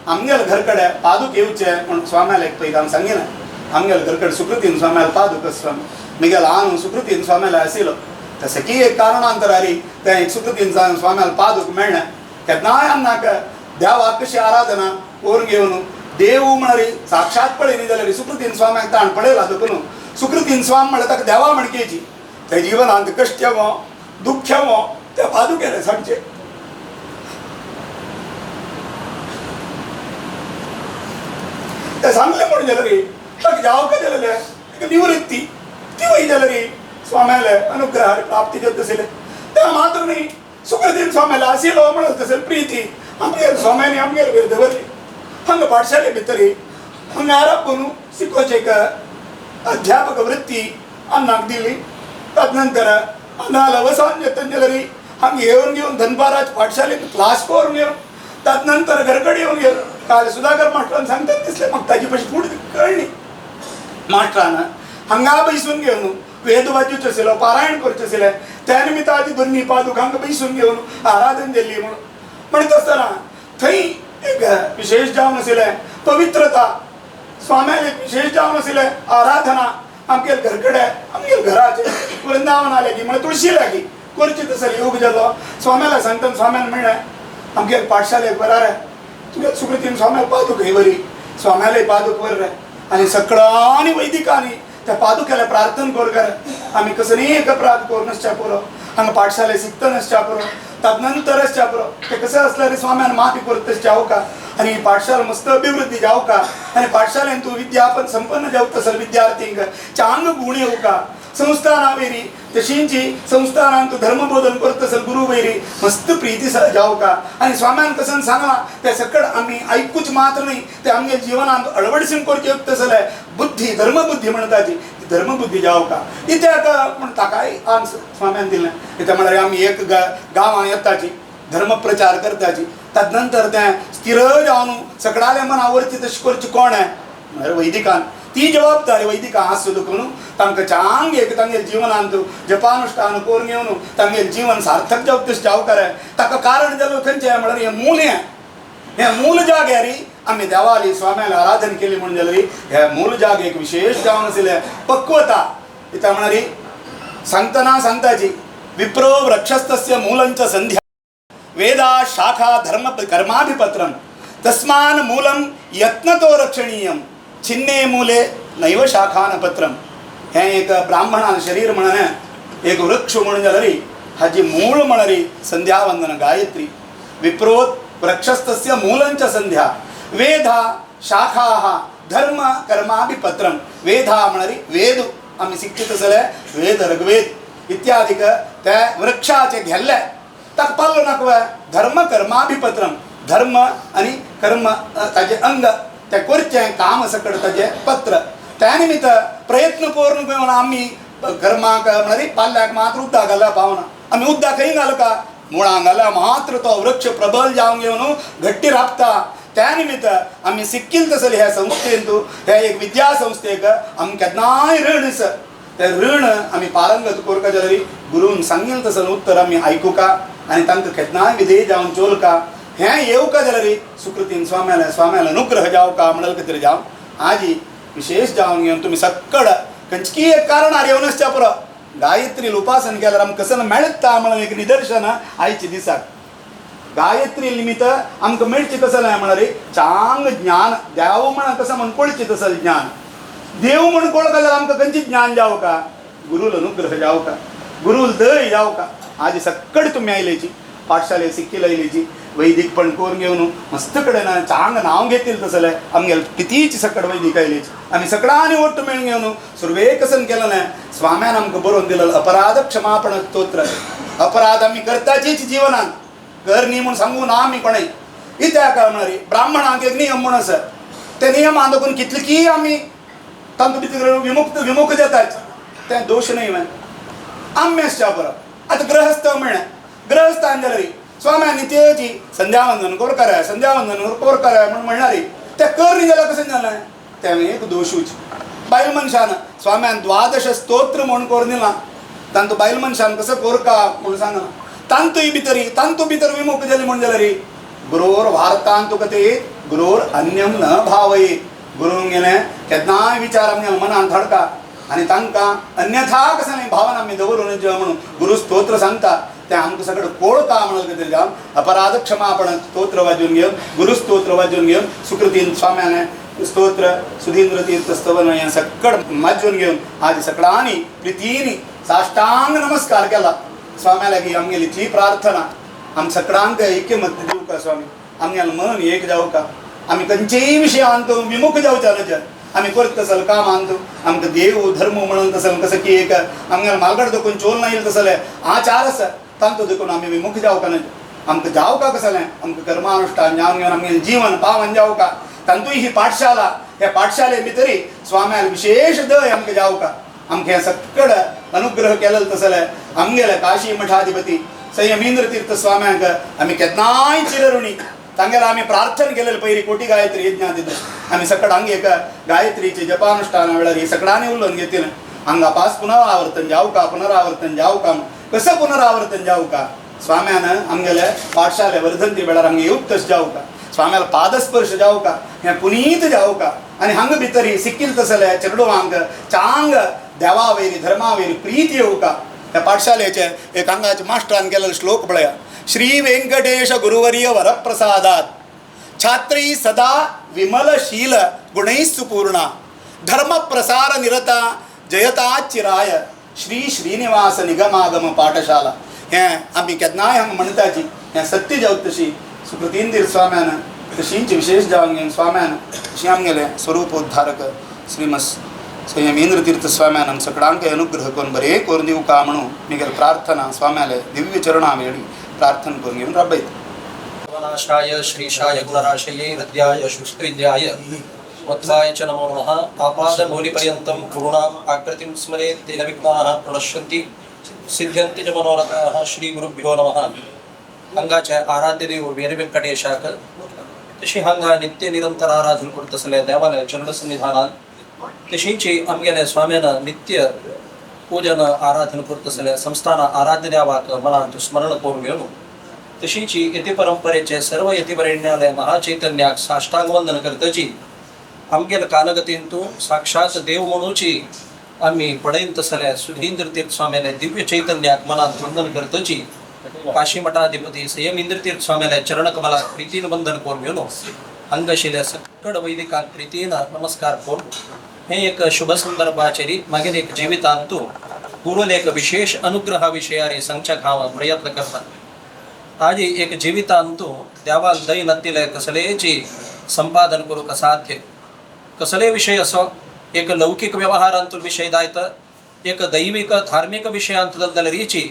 आमगेले घर कडेन पादूक येवचे म्हूण स्वाम्याला एक पळय आमी सांगिना आमगेले घर कडेन सुकृतीन स्वाम्याला पादूक स्वामी म्हगेलो आनू सुकृतीन स्वाम्याला आशिल्लो तशें की एक कारणांतरारी तें सुकृतीन स्वाम्याला पादूक मेळना. केन्नाय आमकां देवाक कशी आराधना करून घेवन देव म्हळ्यार साक्षात पळयली जाल्यार सुकृतीन स्वाम्याक ताण पळयला देखून सुकृतीन स्वाम म्हळ्यार ताका देवा म्हणकेची ते जिवनांत कश्ट येवो दुख्ख येवो त्या पादुकेले सांगचे. ते सांगले म्हणून जाल्यार ताका जावका जाल्यार एक निवृत्ती ती वय जाल्यार स्वाम्याले अनुग्रह प्राप्ती जाता आशिल्लें. त्या मात्र न्ही सुकृतीन स्वाम्याला आशिल्लो म्हणून तसली प्रिती आमगेले स्वाम्यानी आमगेले भितर दवरली. हांगा पाठशाले भितर हांगा आरपून शिकोवचे एक अध्यापक वृत्ती अन्नाक दिली. तदनंतर अन्नाला वसान येता जाल्यार आम्ही येऊन घेऊन धनपाराज पाठशालेत क्लास करून गेलो. त्यानंतर घरकडे येऊन गेलो. काल सुधाकर मास्टरांना सांगतात दिसले, मग ताजी पशी पुढे कळली. मास्टरानं हांगा बैसून घेऊन वेद वाजूचे आशिल्लो, पारायण करचें आशिल्लें. त्या निमित्त आदी दोन्ही पादुकांक बैसून घेऊन आराधन दिल्ली म्हणत आसतना थंय एक विशेष जावन आशिल्लें पवित्रता. स्वाम्याक एक विशेष जावन आशिल्लें आराधना. आमगे घरकडे आमगे घराचे वृंदावन आले की म्हळ्यार तुळशी लागी करची तसर योग जालो. स्वाम्याला सांगता स्वाम्यान म्हणलें आमगे पाठशालेक बरा रे, तुगे सुकृतीन स्वाम्याक पादूक हे बरी, स्वाम्यालय पादूक वर रे. आनी सगळ्यांनी वैदिकांनी त्या पादुक्याला प्रार्थना कर रे. आम्ही कसं नाही एक अपराध करूनच पुरो, हांगा पाठशाले शिकतनच पुरो, तदनंतरच पुरो. ते कसं असलं रे स्वाम्यान माफी करतच जावं का, आणि पाठशाला मस्त अभिवृद्धी जावं का, आणि पाठशालेन तू विद्यापन संपन्न जावं तसं विद्यार्थींक चांग गुण येऊ का. संस्थाना वेरी तशींची संस्थानान तू धर्मबोधन करत असेल गुरु वैरी मस्त प्रीती जावं का. आणि स्वाम्यान कसं सांगला ते सकड आम्ही ऐकूच मात्र नाही, ते आमगे जीवनात अळवडीसून करचे तसले बुद्धी धर्मबुद्धी म्हणटाची धर्मबुद्धी जावं का. इत्याक म्हण ताकाय आन्सर स्वाम्यान दिलें. इथे म्हणाले आम्ही एक गांवां येताची धर्मप्रचार करताची, तदनंतर तें स्थिर जावन सगळ्याले मनावरती तशी करची कोण आहे म्हळ्यार वैदिकान. ती जबाबदारी वैदिकां आसूं म्हणून तांकां चांग एक तांगे जिवनांत जपानुश्ठान करून घेवन तांगे जीवन सार्थक जावं तशें जावं करे. ताका कारण जालें खंयचें म्हळ्यार हें मूल हे मूल जाग्यार आमी देवाली स्वाम्याला आराधन केली म्हणून जाल्यार हे मूल जागेक विशेष जावन आशिल्लें पक्वता. इता म्हणारी सांगतना सांगताची विप्रो वृक्षस्तस्य मूलंच संध्या वेदा शाखा धर्म कर्माभिपत्रम तस्मान मूलम यत्नतो रक्षणीयम छिन्ने मूले नैव शाखान पत्रम. हें एक ब्राह्मणान शरीर म्हणून एक वृक्ष म्हणून जाल्यार हाजी मूळ म्हणरी संध्या वंदन गायत्री. विप्रोत वृक्षस्तस्य मूलंच संध्या वेदा शाखा धर्म कर्माभिपत्रम. वेदा म्हणरी वेद आम्ही शिकत असले वेद ऋग्वेद इत्यादीक त्या वृक्षाचे घेल्ले ताका पाल्लो नाकवा धर्म कर्माभिपत्रम. धर्म आणि कर्म ताजे अंग ते करचें काम सकड ताजे पत्र. त्या निमित्त प्रयत्न करून घेवन आमी कर्माक म्हळ्यार पाल्याक मात्र उद्दा घालला पावना. आमी उद्दा खंय घालू का मुळां घाला मात्र तो वृक्ष प्रबल जावन घेवन घट्टी राबता. त्या निमित्त आमी सिक्कील तसले ह्या संस्थेंत ह्या एक विद्या संस्थेक आमी केन्नाय ऋण आसा ते ऋण आमी पारंगत करता जाल्यार गुरून सांगिल तसं उत्तर आमी आयकूं का आनी तांकां केन्नाय विधेय जावन चोल का हें येवं का जाल्यार सुकृतीन स्वाम्याला अनुग्रह जावं का म्हणल कितें जावं आजी विशेष जावन घेवन तुमी सक्कड खंयची एक कारणार येवनच पुरो गायत्री उपासन केल्यार आमकां कसं मेळटा म्हणून एक निदर्शन आयच्या दिसाक गायत्री निमित्त आमकां मेळचें कसं म्हळ्यार चांग ज्ञान देव म्हण कसं म्हण कळचें तसं ज्ञान देव म्हण कळका जाल्यार आमकां खंयचें ज्ञान जावं का गुरुल अनुग्रह जावं का गुरुल दय जावं का आजी सक्कड तुमी आयलेची पाठशाले सिक्कील आयलेची वैदिकपण करून घेवन मस्त कडेन चांग नांव घेतील तसलें आमगे कितीच सकड वैदीक आयलेची आमी सगळ्यांनी ओट्ट मेळून घेवन सुरवे कसन केलें स्वाम्यान आमकां बरोवन दिलें अपराध क्षमापण स्तोत्र अपराध आमी करताचीच जिवनांत कर न्ही म्हूण सांगून ना आमी कोणें इत्याक म्हळ्यार ब्राह्मणांक एक नियम म्हूण आसा ते नियमान देखून कितलीकी आमी तांकां भितर विमुक्त जातात तें दोश न्हय आम्ही आसच्या बरो आतां ग्रहस्थ म्हणलें ग्रहस्थान जाल्यार स्वाम्यान नित्यची संध्यावंदन कोर म्हूण म्हणणारी ते कर न्ही जाल्यार कशें जालें तें एक दोशूच बायल मनशान स्वाम्यान द्वादश स्तोत्र म्हूण करून दिलां तांकां बायल मनशान कसो कोरका म्हूण सांगना तांतू भितर विमुक्त जाली म्हूण जाल्यार गुरोर वार्तान तुका ते गुरोर अन्यम न भावये गुरून गेलें केन्नाय विचार आमच्या मनान धडका आनी तांकां अन्यथा कसं नाही भावना आमी दवरून म्हणून गुरु स्तोत्र सांगता तें आमकां सगळें कोळका म्हणून कितें जावन अपराध क्षमापण स्तोत्र वाजून घेवन गुरु स्तोत्र वाजून घेवन सुकृतीन स्वाम्यान स्तोत्र सुधींद्र तीर्थ स्तवन हें सक्कड वाजून घेवन आज सगळ्यांनी प्रितीनी साष्टांग नमस्कार केला स्वाम्या लागीं आमगेली इतली प्रार्थना आमी सगळ्यांक ऐक्यमत दिवं का स्वामी आमगेलें मन एक जावं का आमी खंयचेय विशयांत विमुख जावच्या नज आमी करत तसलें कामांत आमकां देव धर्म म्हणून तसलें कसं की एक आमगेलें मालगड देखून चोल ना येईल तसलें आचार आसा तांचो देखून आमी विमुख जावं का नज आमकां जावं का कसलें आमकां कर्मानुश्ठान जावन घेवन आमगेलें जीवन पावन जावं का तांतूय ही पाठशाला ह्या पाठशाले भितरी स्वाम्याल विशेष दय आमकां जावं का आमकां हें सक्कड अनुग्रह केलें तसलें आमगेले काशी मठाधिपती संयमेंद्र तीर्थ स्वाम्यांक आम्ही केन्नाय चिरऋणी. तांगेला आम्ही प्रार्थना केलेली पयली कोटी गायत्री यज्ञात आम्ही सकड हांगा एका गायत्रीचे जपानुष्ठाना वेळार ही सगळ्यांनी उलोवन घेतली. हांगा पास पुनरावर्तन जाऊ का कसं पुनरावर्तन जाऊ का. स्वाम्यान आमगेले पाठशाले वर्धंती वेळार हांगा येऊक तस जाऊ का. स्वाम्याला पादस्पर्श जाऊ का हे पुनीत जाऊ का. आणि हांगा भितर ही सिक्कील तसले चेडवांक चांग देवावयली धर्मावयली प्रीती येऊ का. त्या पाठशालेचे एक हांगाचे मास्टरान केलेलो श्लोक पळया. श्री वेंकटेश गुरुवर्य वरप्रसादात छात्री सदा विमलशील गुणैः सुपूर्णा धर्म प्रसार निरता जयता चिराय श्री श्रीनिवास निगमागम पाठशाला. हें आमी केन्नाय हांगा म्हणटाची हें सत्य जावं तशी सुकृतींदीर स्वाम्यान तशींच विशेष जावंक घेवन स्वाम्यान अशी आमगेले स्वरूपोद्धारक श्रीमस संयमेंद्र तीर्थ स्वाम्यान आम सगळ्यांक अनुग्रह करून बरें करून दिवं का म्हणून मिगेल प्रार्थना स्वाम्याले दिव्य चरणा वेळी प्रार्थना करून घेवन राबयता. वनाशाय श्रीशाय गुणराशये हृद्याय शुष्कविद्याय वत्साय च नमो नमः. आपादमौलिपर्यन्तं गुरूणाम् आकृतिं स्मरेत् तेन विघ्नाः प्रणश्यन्ति सिद्ध्यन्ति च मनोरथाः. श्रीगुरुभ्यो नमः. हांगाचे आराध्य देव वीर व्यंकटेशाक तशी हांगा नित्य निरंतर आराधना करत असले देवालय चरण सन्निधानात तशींची आमगेले स्वाम्यान नित्य पूजन आराधना करत असले संस्थान आराध्य देवाक मनात स्मरण करून घेवन तशींची यती परंपरेचे सर्व यतीवरेण्यालय महाचैतन्याक साष्टांग वंदन करतची आमगेल कालगतींतू साक्षात देव म्हणूची आम्ही पळयत असले सुधींद्र तीर्थ स्वाम्याले दिव्य चैतन्याक मनात वंदन करतची काशी मठाधिपती संयमेंद्र तीर्थ स्वाम्याले चरण कमलात प्रीतीन वंदन करून घेवन अंगशिले सकड वैदिकांत प्रीतीन नमस्कार करून हे एक शुभ संदर्भाचेरी मागीर एक जिवितांतू गुरुले एक विशेष अनुग्रहा विशयारी संख्याक हांव प्रयत्न करता. आजी एक जिवितांतू देवाल दय नत्तिले कसलेची संपादन करूंक असाध्य. कसले विषय असो एक लौकिक व्यवहारांतून विषय दायत एक दैविक धार्मिक विषयांतून जाल्यारीची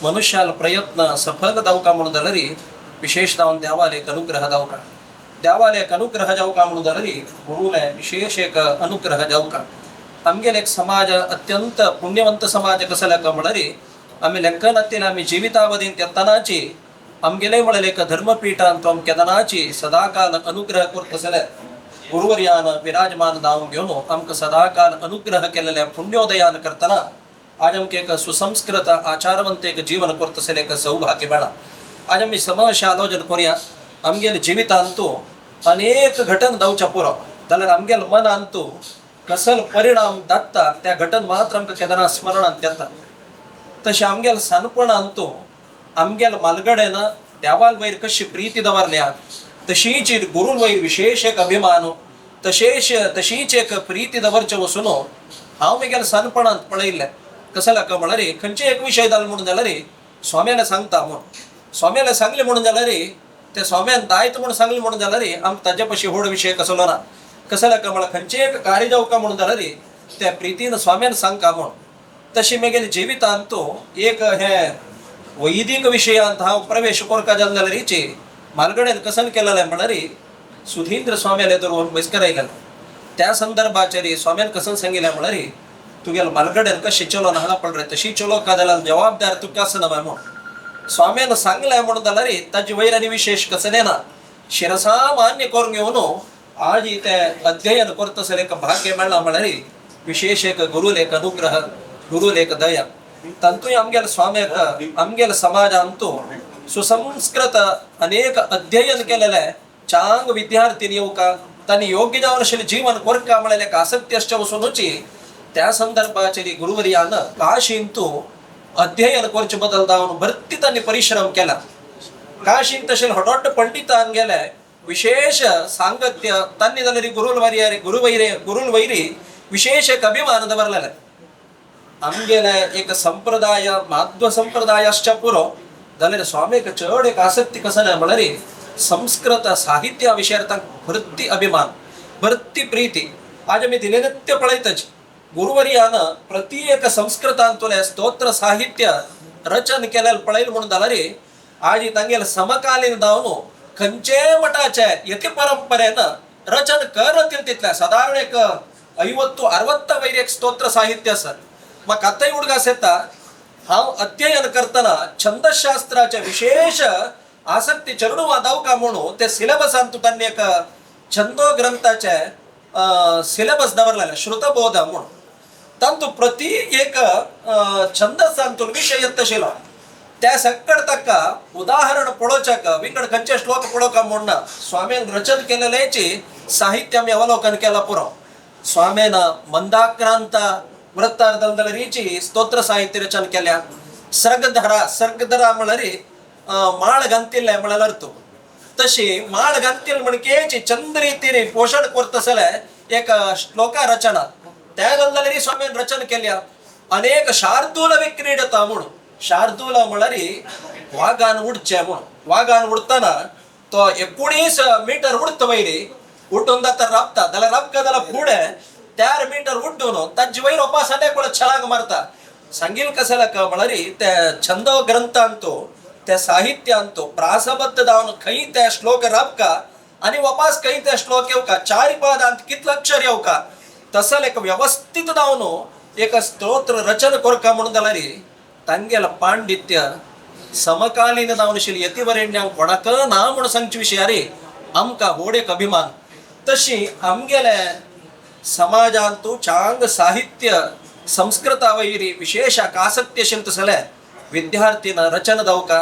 मनुष्याला प्रयत्न सफल जावका म्हणून जाल्यारी विशेष जावन देवाल एक अनुग्रह जावका. देवाल एक अनुग्रह जावका म्हणून जाल्यारी गुरुले विशेष एक अनुग्रह जावका. आमगेले एक समाज अत्यंत पुण्यवंत समाज कसले का म्हणारी आम्ही लेखनातील आम्ही जिवितावधीन तेतनाची आमगेले म्हणले एक धर्मपीठांत आम केदनाची सदाकाल अनुग्रह करत असले गुरुवर्यान विराजमान जावन घेवन आमकां सदाकाल अनुग्रह केलेल्या पुण्योदयान करतना आज आमकां एक सुसंस्कृत आचारवंत एक जीवन करत असले एक सौभाग्य मेळ्ळा. आज आमी समस्या आलोचन करूया. आमगेल्या जिवितांतू अनेक घटन जावच्या पुरो जाल्यार आमगेल मनांतू कसल परिणाम जाता त्या घटन मात्र आमकां केदना स्मरणांत येता. तशें आमगेल सानपणांतू आमगेल मालगडेन देवाल वयर कशी प्रीती दवरल्या तशीच गुरुल वयर विशेष एक अभिमान तशीच एक प्रीती दवरचे वचून हांव म्हगेल सानपणांत पळयल्लें कसं लाका म्हळ्यार खंयचे एक विशय जालो म्हणून जाल्यार स्वाम्यान सांगता म्हूण स्वाम्यान सांगले म्हणून जाल्यार ते स्वाम्यान दायत म्हूण सांगले म्हणून जाल्यार आमकां ताजे पशी व्हड विशय कसलो ना. कसं लाका म्हळ्यार खंयचे एक कार्य जावका म्हणून जाल्यार त्या प्रितीन स्वाम्यान सांगता म्हूण तशी म्हगेल्या जिवितांतू एक हे वैदिक विशयांत हांव प्रवेश करता जालें जाल्यार मालगडेन कसन केलेलें म्हळ्यार सुधींद्र स्वाम्याले धरून बसकर आयलेलो. त्या संदर्भाचेर स्वाम्यान कसन सांगिल्लें म्हळ्यार तुगेलो मालगडेन कशें चलोवन हांगा पड रे तशी चलो का जाल्यार जबाबदार तुका आसना बाय म्हूण स्वाम्यान सांगलें म्हणून जाल्यार ताजे वयर आनी विशेष कसलें ना. शिरसा मान्य करून घेवन आज ते अध्ययन करता आसले एक भाग्य मेळ्ळां म्हळ्यार विशेष एक गुरुल एक अनुग्रह गुरुल एक दया. तांतूय आमगेल स्वाम्याक आमगेल समाजांतू सुसंस्कृत अनेक अध्ययन केलेले चांग विद्यार्थी येवका तांणी योग्य जावन आशिल्लें जीवन करता म्हळ्यार एक आसक्ती आसचे वचूनची त्या संदर्भाचेर गुरुवर्यान काशींतू अध्ययन करचे बदल जावन भरती तांणी परिश्रम केला. काशींत तशें हडोड पंडितान गेले विशेष सांगत्य तांणी जाल्यार गुरुल वैरी विशेष एक अभिमान दवरलेले. आमगेले एक संप्रदाय माध्व संप्रदाय आसच्या पुरो जाल्यार स्वामीक चड एक आसक्ती कसं म्हळ्यार संस्कृत साहित्या विशयार तांकां भरती अभिमान भरती प्रीती. आज आमी दिननित्य पळयतच गुरुवर्यान प्रति एक संस्कृतांतुले स्तोत्र साहित्य रचन केलेलें पळयलें म्हणून जाल्यार आज तांगेले समकालीन जावन खंयचे मठाचे यती परंपरेन रचन करतील तितले साधारण एक 50-60 वयर एक स्तोत्र साहित्य आसा. म्हाका आतांय उडगास येता हांव अध्ययन करतना छंदशास्त्राचे विशेष आसक्ती चरणू वादाव का म्हणून ते सिलेबसांत त्यांनी एक छंदो ग्रंथाचे सिलेबस दवरलेले श्रुतबोध म्हणून तांतू प्रति एक छंदसांतून विषय येत आशिल्लो त्या सक्कड ताका उदाहरण पळोवच्याक विंगड खंयचे श्लोक पळोवका म्हणून स्वामीन रचन केलेलेची साहित्य आमी अवलोकन केला पुरो स्वामीन मंदाक्रांत वृत्तार्धल रीची स्तोत्र साहित्य रचन केल्या सर्गधरा म्हळ्यार माळ घालतिल्ले म्हळ्यार अर्थ तशी माळ घालतील म्हणकेची चंद रीतीने पोषण करतसले एक श्लोका रचना त्या गंधलरी स्वामीन रचन केल्या अनेक शार्दूल विक्रीडता म्हणून शार्दूल म्हळ्यार वाघान उडचे म्हणून वाघान उडताना तो 19 मीटर उडत वयरी उठून जाता राबता जाल्यार राबका जाल्यार फुडें 4 मीटर उड्डून ताजे वयर उपासाटे कोण छलांग मारता सांगील कशें म्हळ्यार ते छंद ग्रंथांतो त्या साहित्यांतो प्रासबद्ध जावन खंय ते श्लोक राबका आनी वापस खंय ते श्लोक येवका 4 पदांत कितले अक्षर येवका तसं एक व्यवस्थित जावन एक स्तोत्र रचन करका म्हणून जाल्यार तांगेल पांडित्य समकालीन जावन आशिल्ली यतिवरेण्यांक कोणाक ना म्हणून सांगचे विशयार आमकां व्हड एक अभिमान तशी आमगेले समाजांतू चांग साहित्य संस्कृता वयरी विशेष आसक्ती आशिल्ली तसले विद्यार्थीन रचन जावका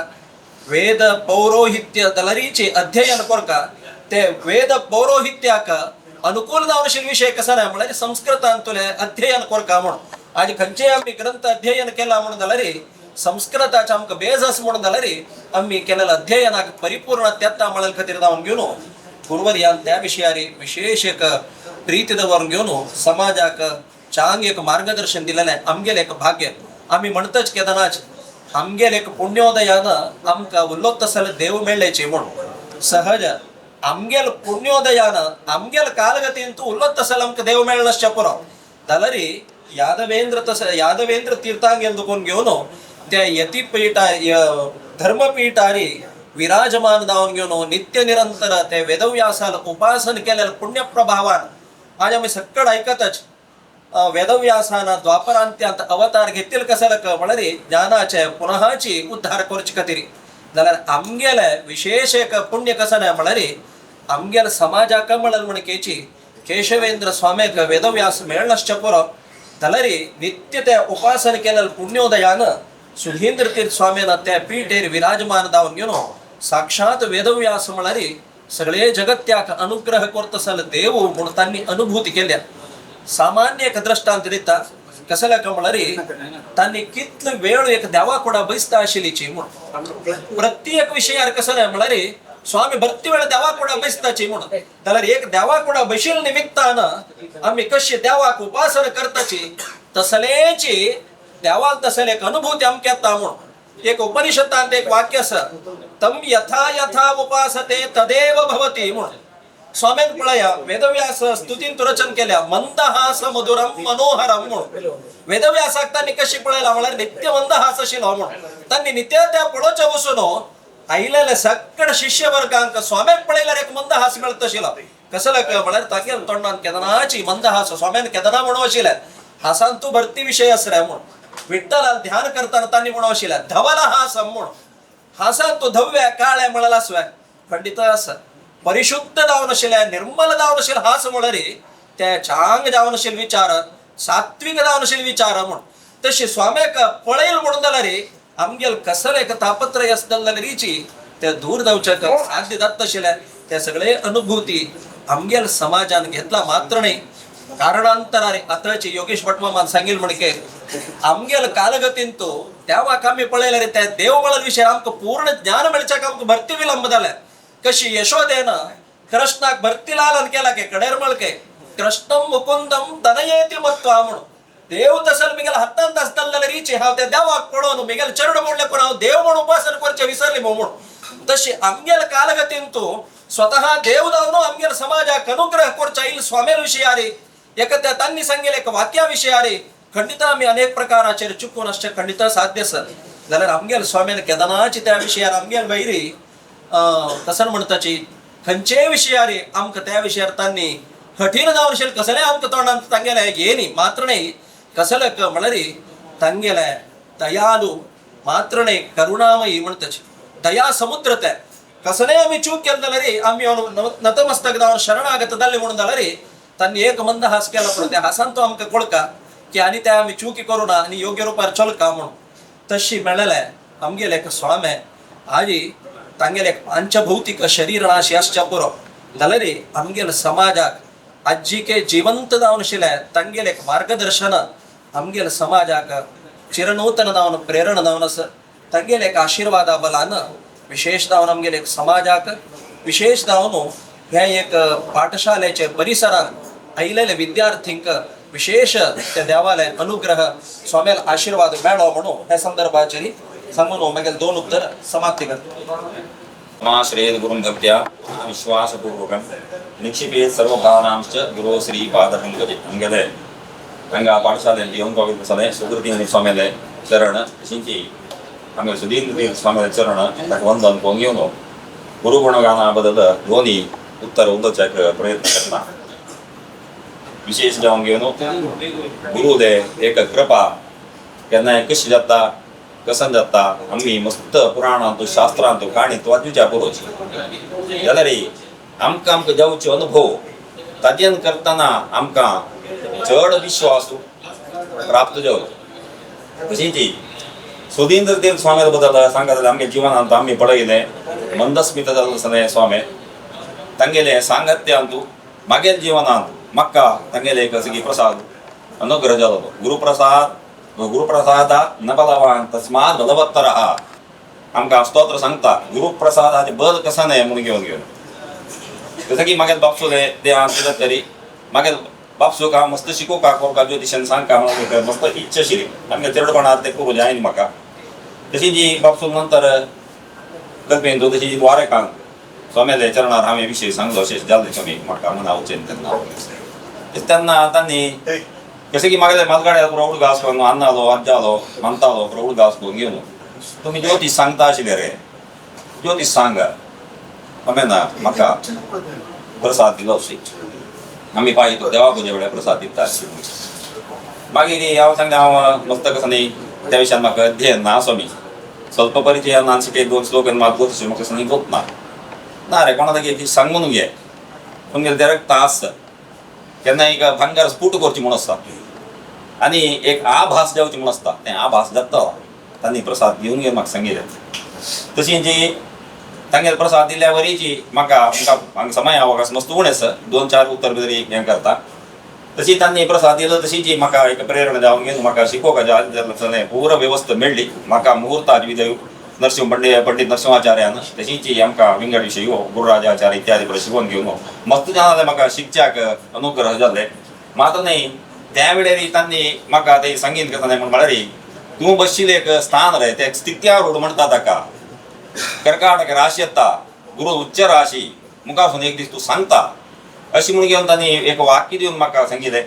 वेद पौरोहित्य दलरीचे अध्ययन करका ते वेद पौरोहित्याक अनुकूल जावन आशिल्ले विशय कसो ना म्हळ्यार संस्कृतांतले अध्ययन करका म्हणून आज खंयचे आमी ग्रंथ अध्ययन केला म्हणून जाल्यार संस्कृताचे आमकां बेज आसा म्हणून जाल्यार आमी केलेल्या अध्ययनाक परिपूर्ण तेत्ता म्हळ्यार खातीर जावन घेवन गुरुवर्यान त्या विशयार विशेष एक प्रीती दवरून घेवन समाजाक चांग एक मार्गदर्शन दिलेलें आमगेलें एक भाग्य आमी म्हणटाच केदनाच आमगेल एक पुण्योदयान आमकां उरलोत तसले देव मेळ्ळेचे म्हणून सहज आमगेल पुण्योदयान आमगेल कालगतीन तूं उरलोत तसले आमकां देव मेळ्ळो नासचें पुरो जाल्यार यादवेंद्र तीर्थांगेल दुखून घेवन त्या यतीपीठा धर्मपीठारी विराजमान जावन घेवन नित्य निरंतर ते वेदव्यासाल उपासन केलेल्या पुण्य प्रभावान आज आमी सक्कड आयकतच वेदव्यासान द्वापरांत्यांत अवतार घेतील कशें म्हळ्यार ज्ञानाचे पुनःची उद्धार करचे खातीर जाल्यार आमगेले विशेष एक पुण्य कसं ना म्हळ्यार आमगेल समाजाक म्हळ्यार म्हणकेची केशवेंद्र स्वामीक वेदव्यास मेळ्ळो नासचें पुरो जाल्यार नित्य ते उपासन केलेल्या पुण्योदयान सुधींद्र तीर्थ स्वामीन त्या पीठेर विराजमान जावन घेवन साक्षात वेदव्यास म्हळ्यार सगळे जगत्याक अनुग्रह करतसले देव म्हणून तांणी अनुभूती केल्या सामान्य एक दृष्टांत दिता कसं म्हळ्यार तांणी कितलो वेळ एक देवा कुडा बसता आशिल्लीची म्हणून प्रत्येक विशयार कसं ना म्हळ्यार स्वामी भरती वेळ देवा कुडा बसताची म्हणून जाल्यार एक देवा कुडा बशिल निमित्तान आमी कशी देवाक उपासना करताची तसलेची देवाक तसले एक अनुभूती आमकां येता म्हणून एक उपनिषदांत एक वाक्य आसा तम यथा यथा उपासते तदेव भवति म्हणून स्वामीन पळया वेदव्यास स्तुतीन रचन केल्या मंदहास मधुरम मनोहरम म्हणून वेदव्यासाक तांणी कशी पळयला म्हळ्यार नित्य मंदहास आशिल्लो म्हणून तांणी नित्य त्या पळोवचे वचून आयिल्ले सक्कड शिष्य वर्गांक स्वाम्याक पळयल्यार एक मंदहास मेळत आशिल्लो कसं म्हळ्यार तागेल तोंडान केदनाची मंदहास स्वाम्यान केदना म्हणून आशिल्ले हासान तूं भरती विशय आस रे म्हणून विठ्ठलाल ध्यान करताना तांणी म्हणून आशिल्ले धवल हास म्हणून हासान तूं धव्य काळे म्हळ्यार आसवे खंडित आसा परिशुद्ध जावन आशिल्ले निर्मल जावन आशिल्ले हास म्हळ्यार ते चांग जावन आशिल्ले विचार सात्विक जावन आशिल्ले विचार म्हणून तशी स्वाम्याक पळयल म्हणून जाल्यार आमगेल कसले एक तापत्रय आसतले रीची ते दूर जावचे साध्य जाता आशिल्ले ते सगळे अनुभूती आमगेल समाजान घेतला मात्र नाही कारणांतराने आताची योगेश भटमामान सांगील म्हणके आमगेल कालगतीन तो देवाक आमी पळयल्यार ते देव म्हळ्यार विशय आमकां पूर्ण ज्ञान मेळच्याक आमकां भरती विलंब जाले कशी यशोदेन कृष्णाक भरती लालन केला के कडेर मळके कृष्णम मुकुंदम तनयेति मत्वा म्हणून देव तसल मिगेल हातांत आसतले रीची हांव त्या देवाक पळोवन मिगेल चरण मोडले पूण हांव देव म्हणून उपासना करचे विसरले म्हणून तशी आमगेल कालगतीन तूं स्वतः देव जावन आमगेल समाजाक अनुग्रह करच्या इल स्वामी विशयारी एक त्या तांणी सांगिल्ले एक वाक्या विशयारी खंडित आमी अनेक प्रकाराचेर चुकून अशें खंडित साध्य आसा जाल्यार आमगेल स्वामीन केदनाची त्या विशयार आमगेल वैरी तसन म्हणटाची खंयचे विशयारी आमकां त्या विशयार तांणी कठीण जावन आशिल्ले कसले आमकां तोंडांत तांगेले येनी मात्र न्ही कसले म्हळ्यार तांगेले दयालू मात्र नाही करुणामयी म्हणतच दया समुद्र ते कसले आम्ही चूक केलं जाल्यार रे आम्ही नतमस्तक जावन शरणागत जाल्ले म्हणून जाल्यार रे तांणी एक मंद हास केला पण त्या हासान तो आमकां कळका की आनी ते आमी चुकी करू ना आनी योग्य रुपार चलका म्हणून तशी मेळले आमगेले एक स्वामे आजी तांगेले एक पंचभौतिक शरीर नाशी आसच्या पुरो जाल्यार रे आमगेले समाजाक आजीके जिवंत जावन आशिल्ले तांगेले एक मार्गदर्शन आमगेले समाजाक चिरनूतन जावन प्रेरणा जावन आसा तांगेले एक आशिर्वादा बलान विशेष जावन आमगेले एक समाजाक विशेष जावन हे एक पाठशालेचे परिसरान आयिल्ले विद्यार्थींक विशेष त्या देवालय अनुग्रह स्वाम्याल आशीर्वाद मेळ्ळो म्हणून ह्या संदर्भाचेर सांगून मागीर 2 उत्तर समाप्ती करता श्रेय गुरुं भक्त्या विश्वासपूर्वकं निक्षिपेत सर्वभावनांश्च गुरो श्री पादपंकजे हंगले हंगा पाठशालेಯಲ್ಲಿ ಒಂದು ಪವಿತ್ರ ಸಲಹೆ ಸುಕೃತಿ ಸ್ವಾಮಿಯಲ್ಲೇ ಚರಣ ಶಿಂಚಿ ಹಂಗ ಸುಧೀಂದ್ರ ಸ್ವಾಮಿಯ ಚರಣ ಒಂದು ಅನ್ಕೊಂಗಿವನು गुरुगुणगान बद्दल दोन्ही उत्तर उलोवच्याक प्रयत्न करता विशेष जावन घेवन गुरु दे एक कृपा केन्नाय कशी जाता कसन जाता आमी मस्त पुराणांत शास्त्रांत काणीत वाचूच्या पुरोची जाल्यार आमकां जावचे अनुभव ताजेन करतना आमकां चड विश्वास प्राप्त जावचो तशीच सुधींद्र देव स्वामी बद्दल सांगता जाल्यार आमगे जिवनांत आमी पळयलें मंदस्मित जाल्ले स्वामी तांगेले सांगत्यांत मागेल जिवनांत म्हाका तांगेले एक सगळी प्रसाद अनुग्रह जालो गुरुप्रसाद न बलवान तस्मात् बलवत्तरः आमकां स्तोत्र सांगता गुरुप्रसादाचे बल कसा न्हय म्हूण घेवन जसं की मागेल बापसूले देवान कितें तरी मागेल बापसूक हांव मस्त शिकोवपा कोरपा ज्योतिशान सांगता म्हणून मस्त इच्छा आशिल्ली आमगे चेडपणांत तें करूं जायना म्हाका तशी जी बापसूक नंतर गल्पेन तो तशी द्वारकांत स्वाम्याले चरणार हांवें विशय सांगलो अशें जाल्लें कमी म्हाका मनावचें तेन्ना तांणी जशें की म्हागेले मालगाड्यार प्रौढ घास करून अन्नालो आज्जालो मानतालो प्रौढ घास करून घेवन तुमी ज्योतीश सांगता आशिल्ले रे ज्योतीश सांग हांवें ना म्हाका प्रसाद दिलो अशी आमी पायतो देवा पुजे वेळार प्रसाद दिता मागीर हांव सांगलें हांव मस्त कसो न्ही त्या विशयान म्हाका अध्ययन ना स्वामी ಸ್ವಲ್ಪ ಪರಿಚಯ ನಾನು ಸಿಕ್ಕೇ 2 ಶ್ಲೋಕ ಮಾತು ಗೊತ್ತು ಮಕ್ಕ ಸನಿ ಗೊತ್ತಾ ना रे कोणाला की सांगून घे पूण डायरेक्ट तास केन्ना एक भांगार स्फूट करची म्हूण आसता आनी एक आभास जावची म्हूण आसता तें आभास जाता तांणी प्रसाद घेवन घे म्हाका सांगिल्लें तशी जी तांगेर प्रसाद दिल्या वरीची म्हाका समय अवकाश मस्त उणें आसा 2-4 उत्तर भितर हें करता तशी तांणी प्रसाद दिलो तशी जी म्हाका एक प्रेरणा जावन घेवन म्हाका शिकोवपाचें पूर्ण वेवस्था मेळ्ळी म्हाका मुहूर्ताची विधय पंडित नरसिंहाचार्यान तशीच आमकां विंगड विशय गुरुराजाचार्य इत्यादी पळय शिकोवन घेवन मस्त जाणां म्हाका शिकच्याक अनुग्रह जाल्ले मात न्ही त्या वेळेर तांणी म्हाका तें सांगीन करताले म्हळ्यार तूं बसशील एक स्थान रे तें स्थित्यारूढ म्हणटा ताका कर्काटक राशी येता गुरू उच्च राशी मुखारसून एक दीस तूं सांगता अशी म्हूण घेवन तांणी एक वाक्य दिवन म्हाका सांगिल्लें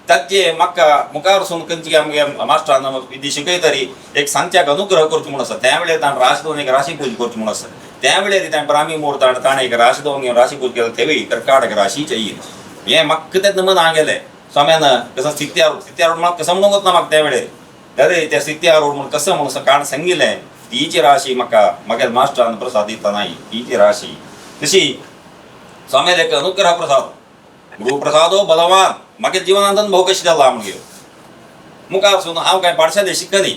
ताचे म्हाका मुखारसून खंयची आमगे मास्टरान विधी शिकयतरी एक सांगच्याक अनुग्रह करचो म्हूण आसा त्या वेळेर ताणें राशी दोन एक राशी पूज करची म्हूण आसा त्या वेळेर ताणें ब्राह्मी मुहूर्तान ताणें एक राशी दोन घेवन राशी पूज केलो तेवूय कर्काटक राशीचे येयली हें म्हाका तें मना गेलें स्वाम्यान कसो स्थित्यारूढ म्हाका कसो म्हणूंक वचना म्हाका त्या वेळेर जाल्यार त्या स्थित्यारूढ म्हूण कसो म्हणून कारण सांगिल्लें तीची राशी म्हाका म्हागे मास्टरान प्रसाद दितना तीची राशी तशी स्वाम्यान एक अनुग्रह प्रसाद गुरुप्रसादो बलवान म्हागे जिवनांत अनुभव कशी जाला म्हूण घेवन मुखारसून हांव कांय पाठशाले शिकनी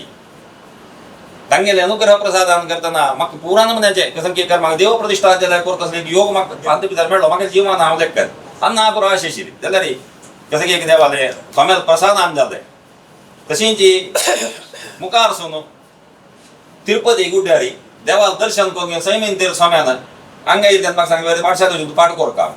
तांगेले अनुग्रह प्रसादान करतना म्हाका पुराण मनाचें कसं की म्हाका देव प्रतिश्ठा जाल्यार करता असले योग म्हाका शांती भितर मेळ्ळो म्हागे जिवन हांव लेख अन्ना पुरो अशी आशिल्ली जाल्यार जशें की देवाले स्वाम्यान प्रसादान जालें तशींच मुखारसून तिरुपती गुड्ड्यारी देवाक दर्शन करून घेवन सैमीन स्वाम्यान हांगा येयले तेन्ना म्हाका सांगलें पाठशाले तूं पाठ कर काम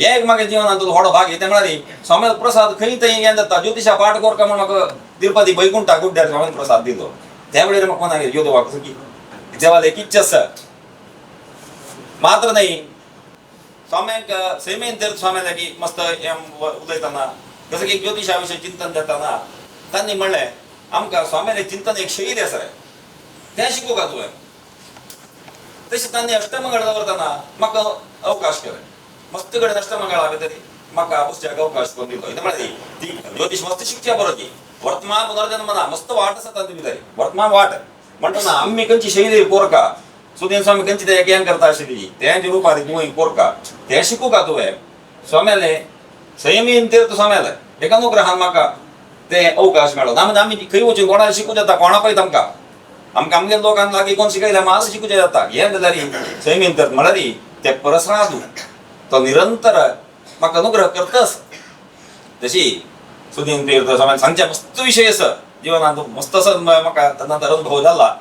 एक म्हागे जिवनांत व्हडो भाग येता म्हळ्यार स्वाम्यान प्रसाद खंय थंय हें जाता ज्योतिशा पाठ कर काय म्हूण म्हाका तिरुपती बैकुंठा गुड्ड्यार स्वाम्यान प्रसाद दिलो त्या वेळेर म्हाका मनाक यो देवा कसो की देवाले एक इच्छा आसा मात्र न्ही स्वाम्याक सैमीन तीर्थ स्वाम्या लागीं मस्त उलयतना जसं की ज्योतिशा विशयी चिंतन जाताना तांणी म्हणलें आमकां स्वाम्यालें चिंतन एक शैली आसा रे तें शिकोवपा तुवें तशें तांणी अष्टमंगळ दवरतना म्हाका अवकाश केलो मस्त कडेन अष्टमंगळा भितर म्हाका बसच्याक अवकाश करून दिलो म्हळ्यार ती ज्योतीश मस्त शिकच्या बरो ती वर्तमान पुनर्जन्म ना मस्त वाट असतात तुम्ही तरी वर्तमान वाट म्हणतो ना आम्ही कंची शैली पोरका सुदीन स्वामी कंची ते ज्ञान करता अशी त्यांची रूपात किंवा पोरका ते शिकू का तुवें स्वाम्याले संयमीन तीर्थ स्वाम्याले एका अनुग्रहान म्हाका ते अवकाश मेळ्ळो ना म्हणजे आमी खंय वचून कोणाक शिकूं जाता कोणा पळयत आमकां आमगे लोकांक लागीं कोण शिकयल्या म्हाका शिकूचें जाता हें जाल्यार संयमीन तीर्थ म्हळ्यार ते परसरादू तो निरंतर म्हाका अनुग्रह करतस तशी सुदीन तीर्थ स्वाम्यान सांगचे मस्त विशय आसा जिवनांत मस्त असो म्हाका नंतर अनुभव जाल्ला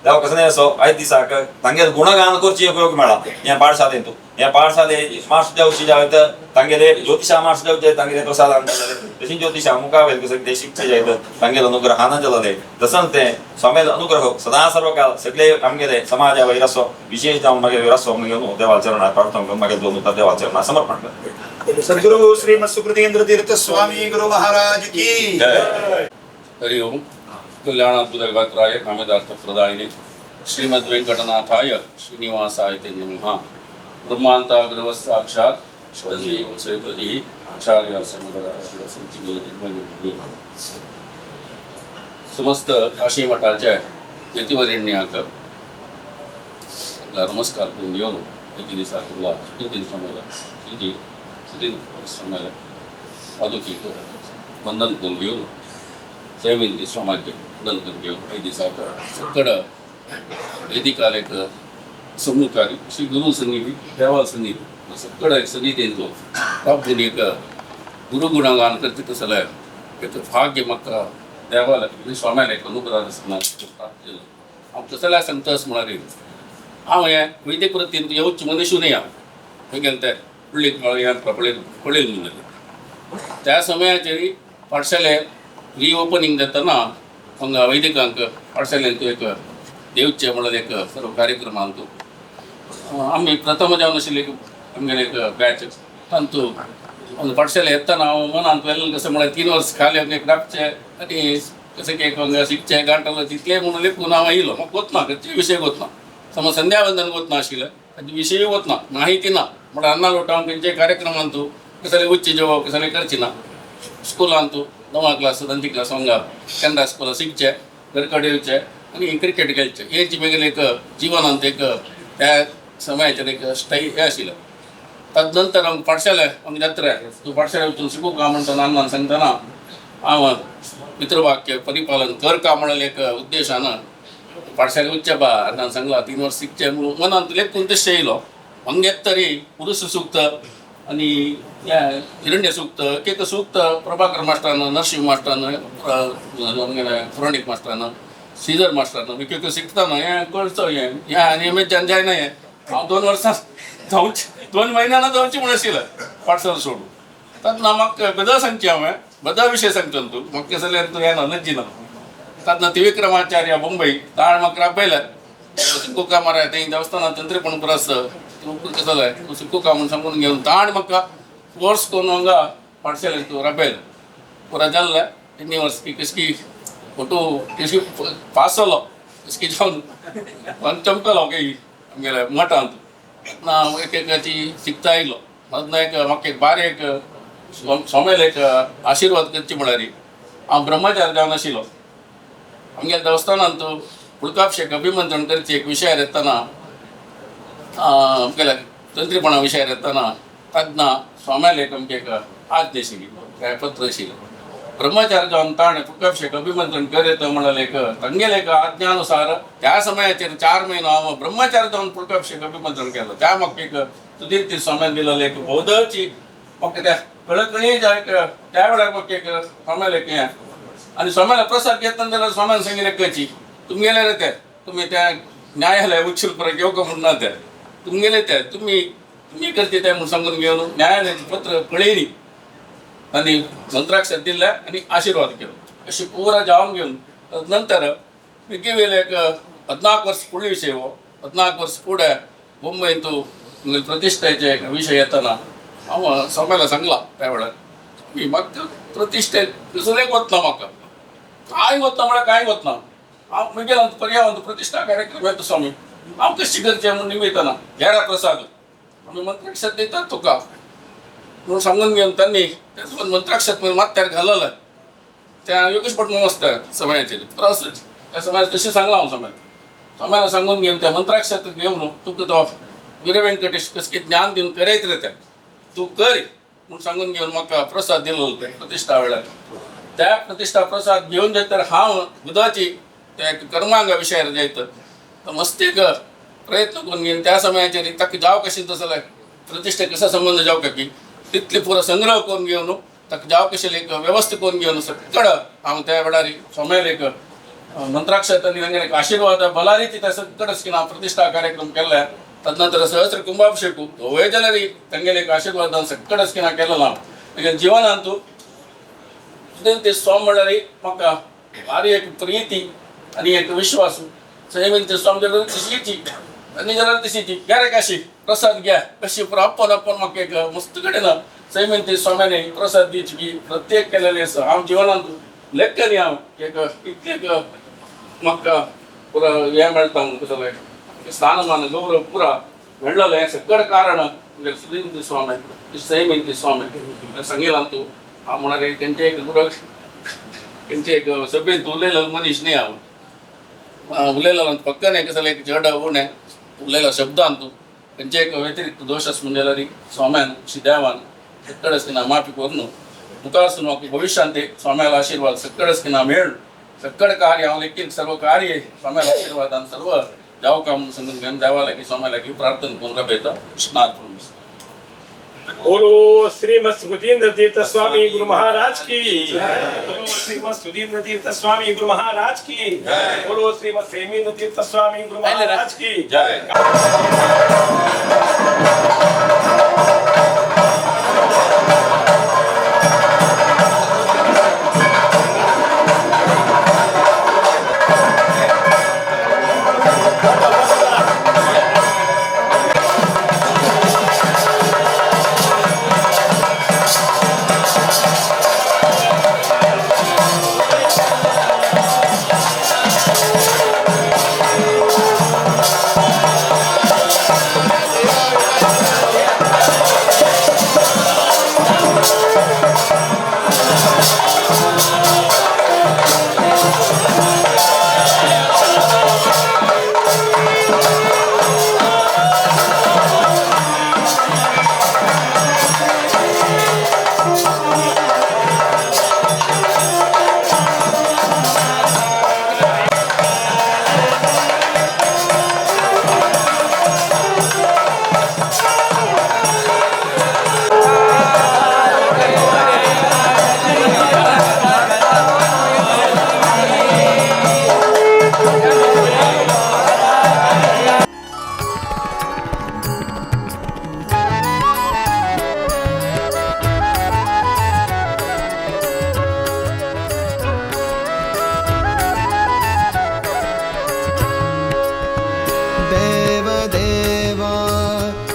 देवा कसं नाही असो आयज दिसाक तांगेर गुणगान करची उपयोग मेळ्ळा ह्या पाठशाळेंतू ह्या पाठशाळे मार्च जावची जायत तांगेले ज्योतिशा मार्च जावचे तांगेले प्रसाद आणले तशी ज्योतिशा मुखावेल कसं ते शिकचे जायत तांगेलो अनुग्रहान जालेले तसंच ते स्वामील अनुग्रह सदा सर्व काळ सगळे आमगेले समाजा वयर असो विशेष जावन मागीर वयर असो घेवन देवाच्या चरणार प्रार्थना करून मागीर दोन उतर देवाच्या चरणार समर्पण करता सद्गुरु श्रीमद सुकृतींद्र तीर्थ स्वामी गुरु महाराज की हरि ओम कल्याणाद्भुतगात्राय कामदार्थप्रदायिने श्रीमद् वेंकटनाथाय श्रीनिवासाय ते नमः ब्रह्मांताग्रवसाक्षात् श्रीदेव श्रीपति आचार्य समस्त काशी मठाच्या यतिवरेण्यांक नमस्कार करून घेवन एक दिसाक किती समयाला पादुकी वंदन करून घेवन जयविंदी समाज वंदन घेवन काही दिसाक सकड वेदिकाल एक सम्मुखारी श्री गुरु सन्निधी देवा सन्निधी सकड एक सन्निधींचो तापून एक गुरु गुणगान करता तसं एक भाग्य म्हाका देवाला स्वाम्याला एक अनुग्रह हांव तसल्या सांगतास म्हणाले हांव हे वैदिक वृत्तीन येवचे मनुष्य न्ही हांव गेले ते पुळीक पळयले म्हणले त्या समयाचेर पाठशाले रिओपनिंग जातना हांगा वैदिकांक पाठशालेंत एक देवचे म्हणून एक सर्व कार्यक्रम आणतो आम्ही प्रथम जावन आशिल्ले आमगेले एक बॅच तांतू पाठशाले येतना हांव मनांत वेल्लें कसं म्हळ्यार 3 वर्स खाली एक राखचे आनी कशें की एक शिकचे गांठलो तितले म्हणून लेपून हांव येयलो म्हाका वचना खंयचे विशय वचना समज संध्यावंदन वचना आशिल्लें ताचे विशय वचना माहिती ना म्हळ्यार अन्ना लोटावन खंयचे कार्यक्रम आणतो कसले उच्च जेवप कसले करची ना स्कुलान तूं 9वा क्लास 10वी क्लास हांगा कॅनरा स्कुलान शिकचे घरकडे येवचे आनी क्रिकेट खेळचे हेची म्हगेलें एक जिवनांत एक त्या समयाचेर एक हे आशिल्लें ताजे नंतर हांव पाठशाले आमगे जात्रा तूं पाठशाले वचून शिकूं का म्हणटा नान सांगतना हांव पितृवाक्य परिपालन कर का म्हणून एक उद्देशान पाठशाले वच्चे बा अन्नान सांगला 3 वर्स शिकचे म्हणून मनांत लेपून तशें येयलो हांगेत तरी पुरुष सूक्त आनी हिरण्य सूक्त एक सूक्त प्रभाकर मास्टरान नरसिंह मास्टरान पुराणीक मास्टरान श्रीधर मास्टरान एक शिकतना हें करचो हें आनी मेच्यान जायना हें हांव 2 वर्सां जावचे 2 म्हयन्यान जावचें म्हण आशिल्लें पाठशाला सोडून तातना म्हाका गजाल सांगची हांवें बदा विशय सांगचो तूं म्हाका जाल्यार तूं येना नज्जिना तातना त्रिविक्रमाचार्य मुंबई ताण म्हाका राबयल्यात शिकू का मारा थंय देवस्थानांत तंत्रीपण पुरो आसता तूं कसो जाय तूं शिकू का म्हूण सांगून घेवन ताण म्हाका फोर्स करून हांगा पाठशालेंत तूं राबयलो पुरो जाल्लें 3 वर्स की कशी फोटो कशी पास जालो कशी जावन चमकलो काही आमगेल्या मठांत ना हांव एकेकाची शिकता आयलो तातूंत एक म्हाका एक बारीक स्वामील एक आशिर्वाद करची म्हळ्यार हांव ब्रह्मचारी जावन आशिल्लो आमगे देवस्थानांत पुळकाभिशेक अभिमंत्रण करची एक विशयार येतना आमगेल्या तंत्रीपणा विशयार येतना तातना स्वाम्याल एक आमगे एक आज्ञा आशिल्ली पत्र आशिल्लें ब्रह्मचारी जावन ताणें पुळकाभिशेक अभिमंत्रण करता म्हणाल एक तांगेले एक आज्ञानुसार त्या समयाचेर 4 म्हयनो हांव ब्रह्मचारी जावन पुळकाभिशेक अभिमंत्रण केलो त्या म्हाका एक सुदीर स्वाम्यान दिलेलो एक बौद्धची म्हाका त्या कळकळी जाय त्या वेळार म्हाका एक स्वाम्याल एक हें आनी स्वाम्याला प्रसाद घेतना जाल्यार स्वाम्यान सांगिल्लें कची तुमगेले रे ते तुमी त्या न्यायालय उच्चूल परत येवका म्हूण ना ते तुमगेले ते तुमी करचे ते म्हूण सांगून घेवन न्यायालयाचें पत्र कळयली आनी मंत्राक्षर दिल्ले आनी आशिर्वाद केलो अशी पुरा जावन घेवन नंतर वेगवेगळे एक 14 वर्स फुडले विशय हो 14 वर्स फुडें मुंबयन तूं प्रतिश्ठेचे विशय येतना हांव स्वाम्याला सांगला त्या वेळार मी म्हाका प्रतिश्ठे दुसरेक वतना म्हाका कांय वतना म्हळ्यार कांय वतना हांव म्हगेलो पर्यावरण प्रतिश्ठा कार्यक्रम येता स्वामी हांव कशी करचें म्हूण निमिताना घेरा प्रसाद आमी मंत्राक्षर दितात तुका म्हणून सांगून घेवन तांणी मंत्राक्षर मात त्यार घाललें त्या योगेश पटणं नसतं समयाचे त्या समयात तशी सांगला हांव समयाला सांगून घेऊन त्या मंत्राक्षात घेऊन तुका तो वीर व्यंकटेश कसं ज्ञान दिवन करयत रे त्या तू कर म्हणून सांगून घेऊन म्हाका प्रसाद दिलो प्रतिश्ठा वेळार त्या प्रतिष्ठा प्रसाद घेऊन जाय तर हांव बुधाची त्या कर्मांगा विशयार जायत तर मस्त एक प्रयत्न करून घेऊन त्या समयाचेर ताका जाव कशी तसं प्रतिष्ठे कसा संबंध जावं की तितले पुरो संग्रह करून घेवन ताका जाव कशें एक व्यवस्था करून घेवन सकड हांव त्या वेळार सोम्यार एक मंत्राक्षतांनी तांगेर एक आशीर्वाद बलारी त्या सकडच की हांव प्रतिष्ठा कार्यक्रम केल्ल्या तदनंतर सहस्र कुंभाभिषेकू होय जाल्यार तांगेर एक आशीर्वादान सकडच की केलेलो हांव ताच्या जिवनांत ते स्वामी म्हळ्यार म्हाका भारी एक प्रिती आनी एक विश्वास सैमीन स्वामी जाल्यार तशीची आनी जाल्यार तशीची घ्या रे काशी प्रसाद घ्या कशी आपण म्हाका एक मस्त कडेन सैमीन स्वाम्याने प्रसाद दिवची की प्रत्येक केलेली आसा हांव जिवनांत लेखनी हांव एक इतलें म्हाका पुरा हें मेळटा कसलें स्थानमान गौरव पुरा मेळ्ळलें हें सकड कारण म्हणजे सुधींद्र स्वामी सैमीन स्वामी सांगितलां तूं हांव म्हणाले तेंचे एक गुरू तेंचे एक सभेंत उलयलो मनीस न्ही हांव उलयलो फक्त न्ही कसलें एक चड उणें उलयलो शब्दान तूं तेंचे एक व्यतिरिक्त दोश आसा म्हणजे जाल्यार स्वाम्यान श्री देवान सकडच की ना माफी करून मुखार वचून म्हाका भविश्यांत स्वाम्याला आशीर्वाद सकडच की ना मेळ्ळ सकड कार्य हांव लेगीत सर्व कार्य स्वाम्याला आशीर्वादान सर्व जावं का म्हणून सांगून घेवन देवा लागीं स्वाम्या लागीं प्रार्थना करून राबयता कृष्णार्पण बोलो श्रीमद सुधींद्र तीर्थ स्वामी गुरु महाराज की बोलो श्रीमद सुधींद्र तीर्थ स्वामी गुरु महाराज की बोलो श्रीमद सैमींद्र तीर्थ स्वामी गुरु महाराज की जय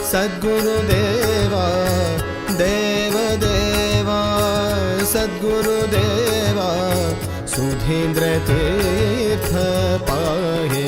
सद्गुरुदेवा देवदेवा सद्गुरुदेवा सुधींद्र तीर्थ पाहि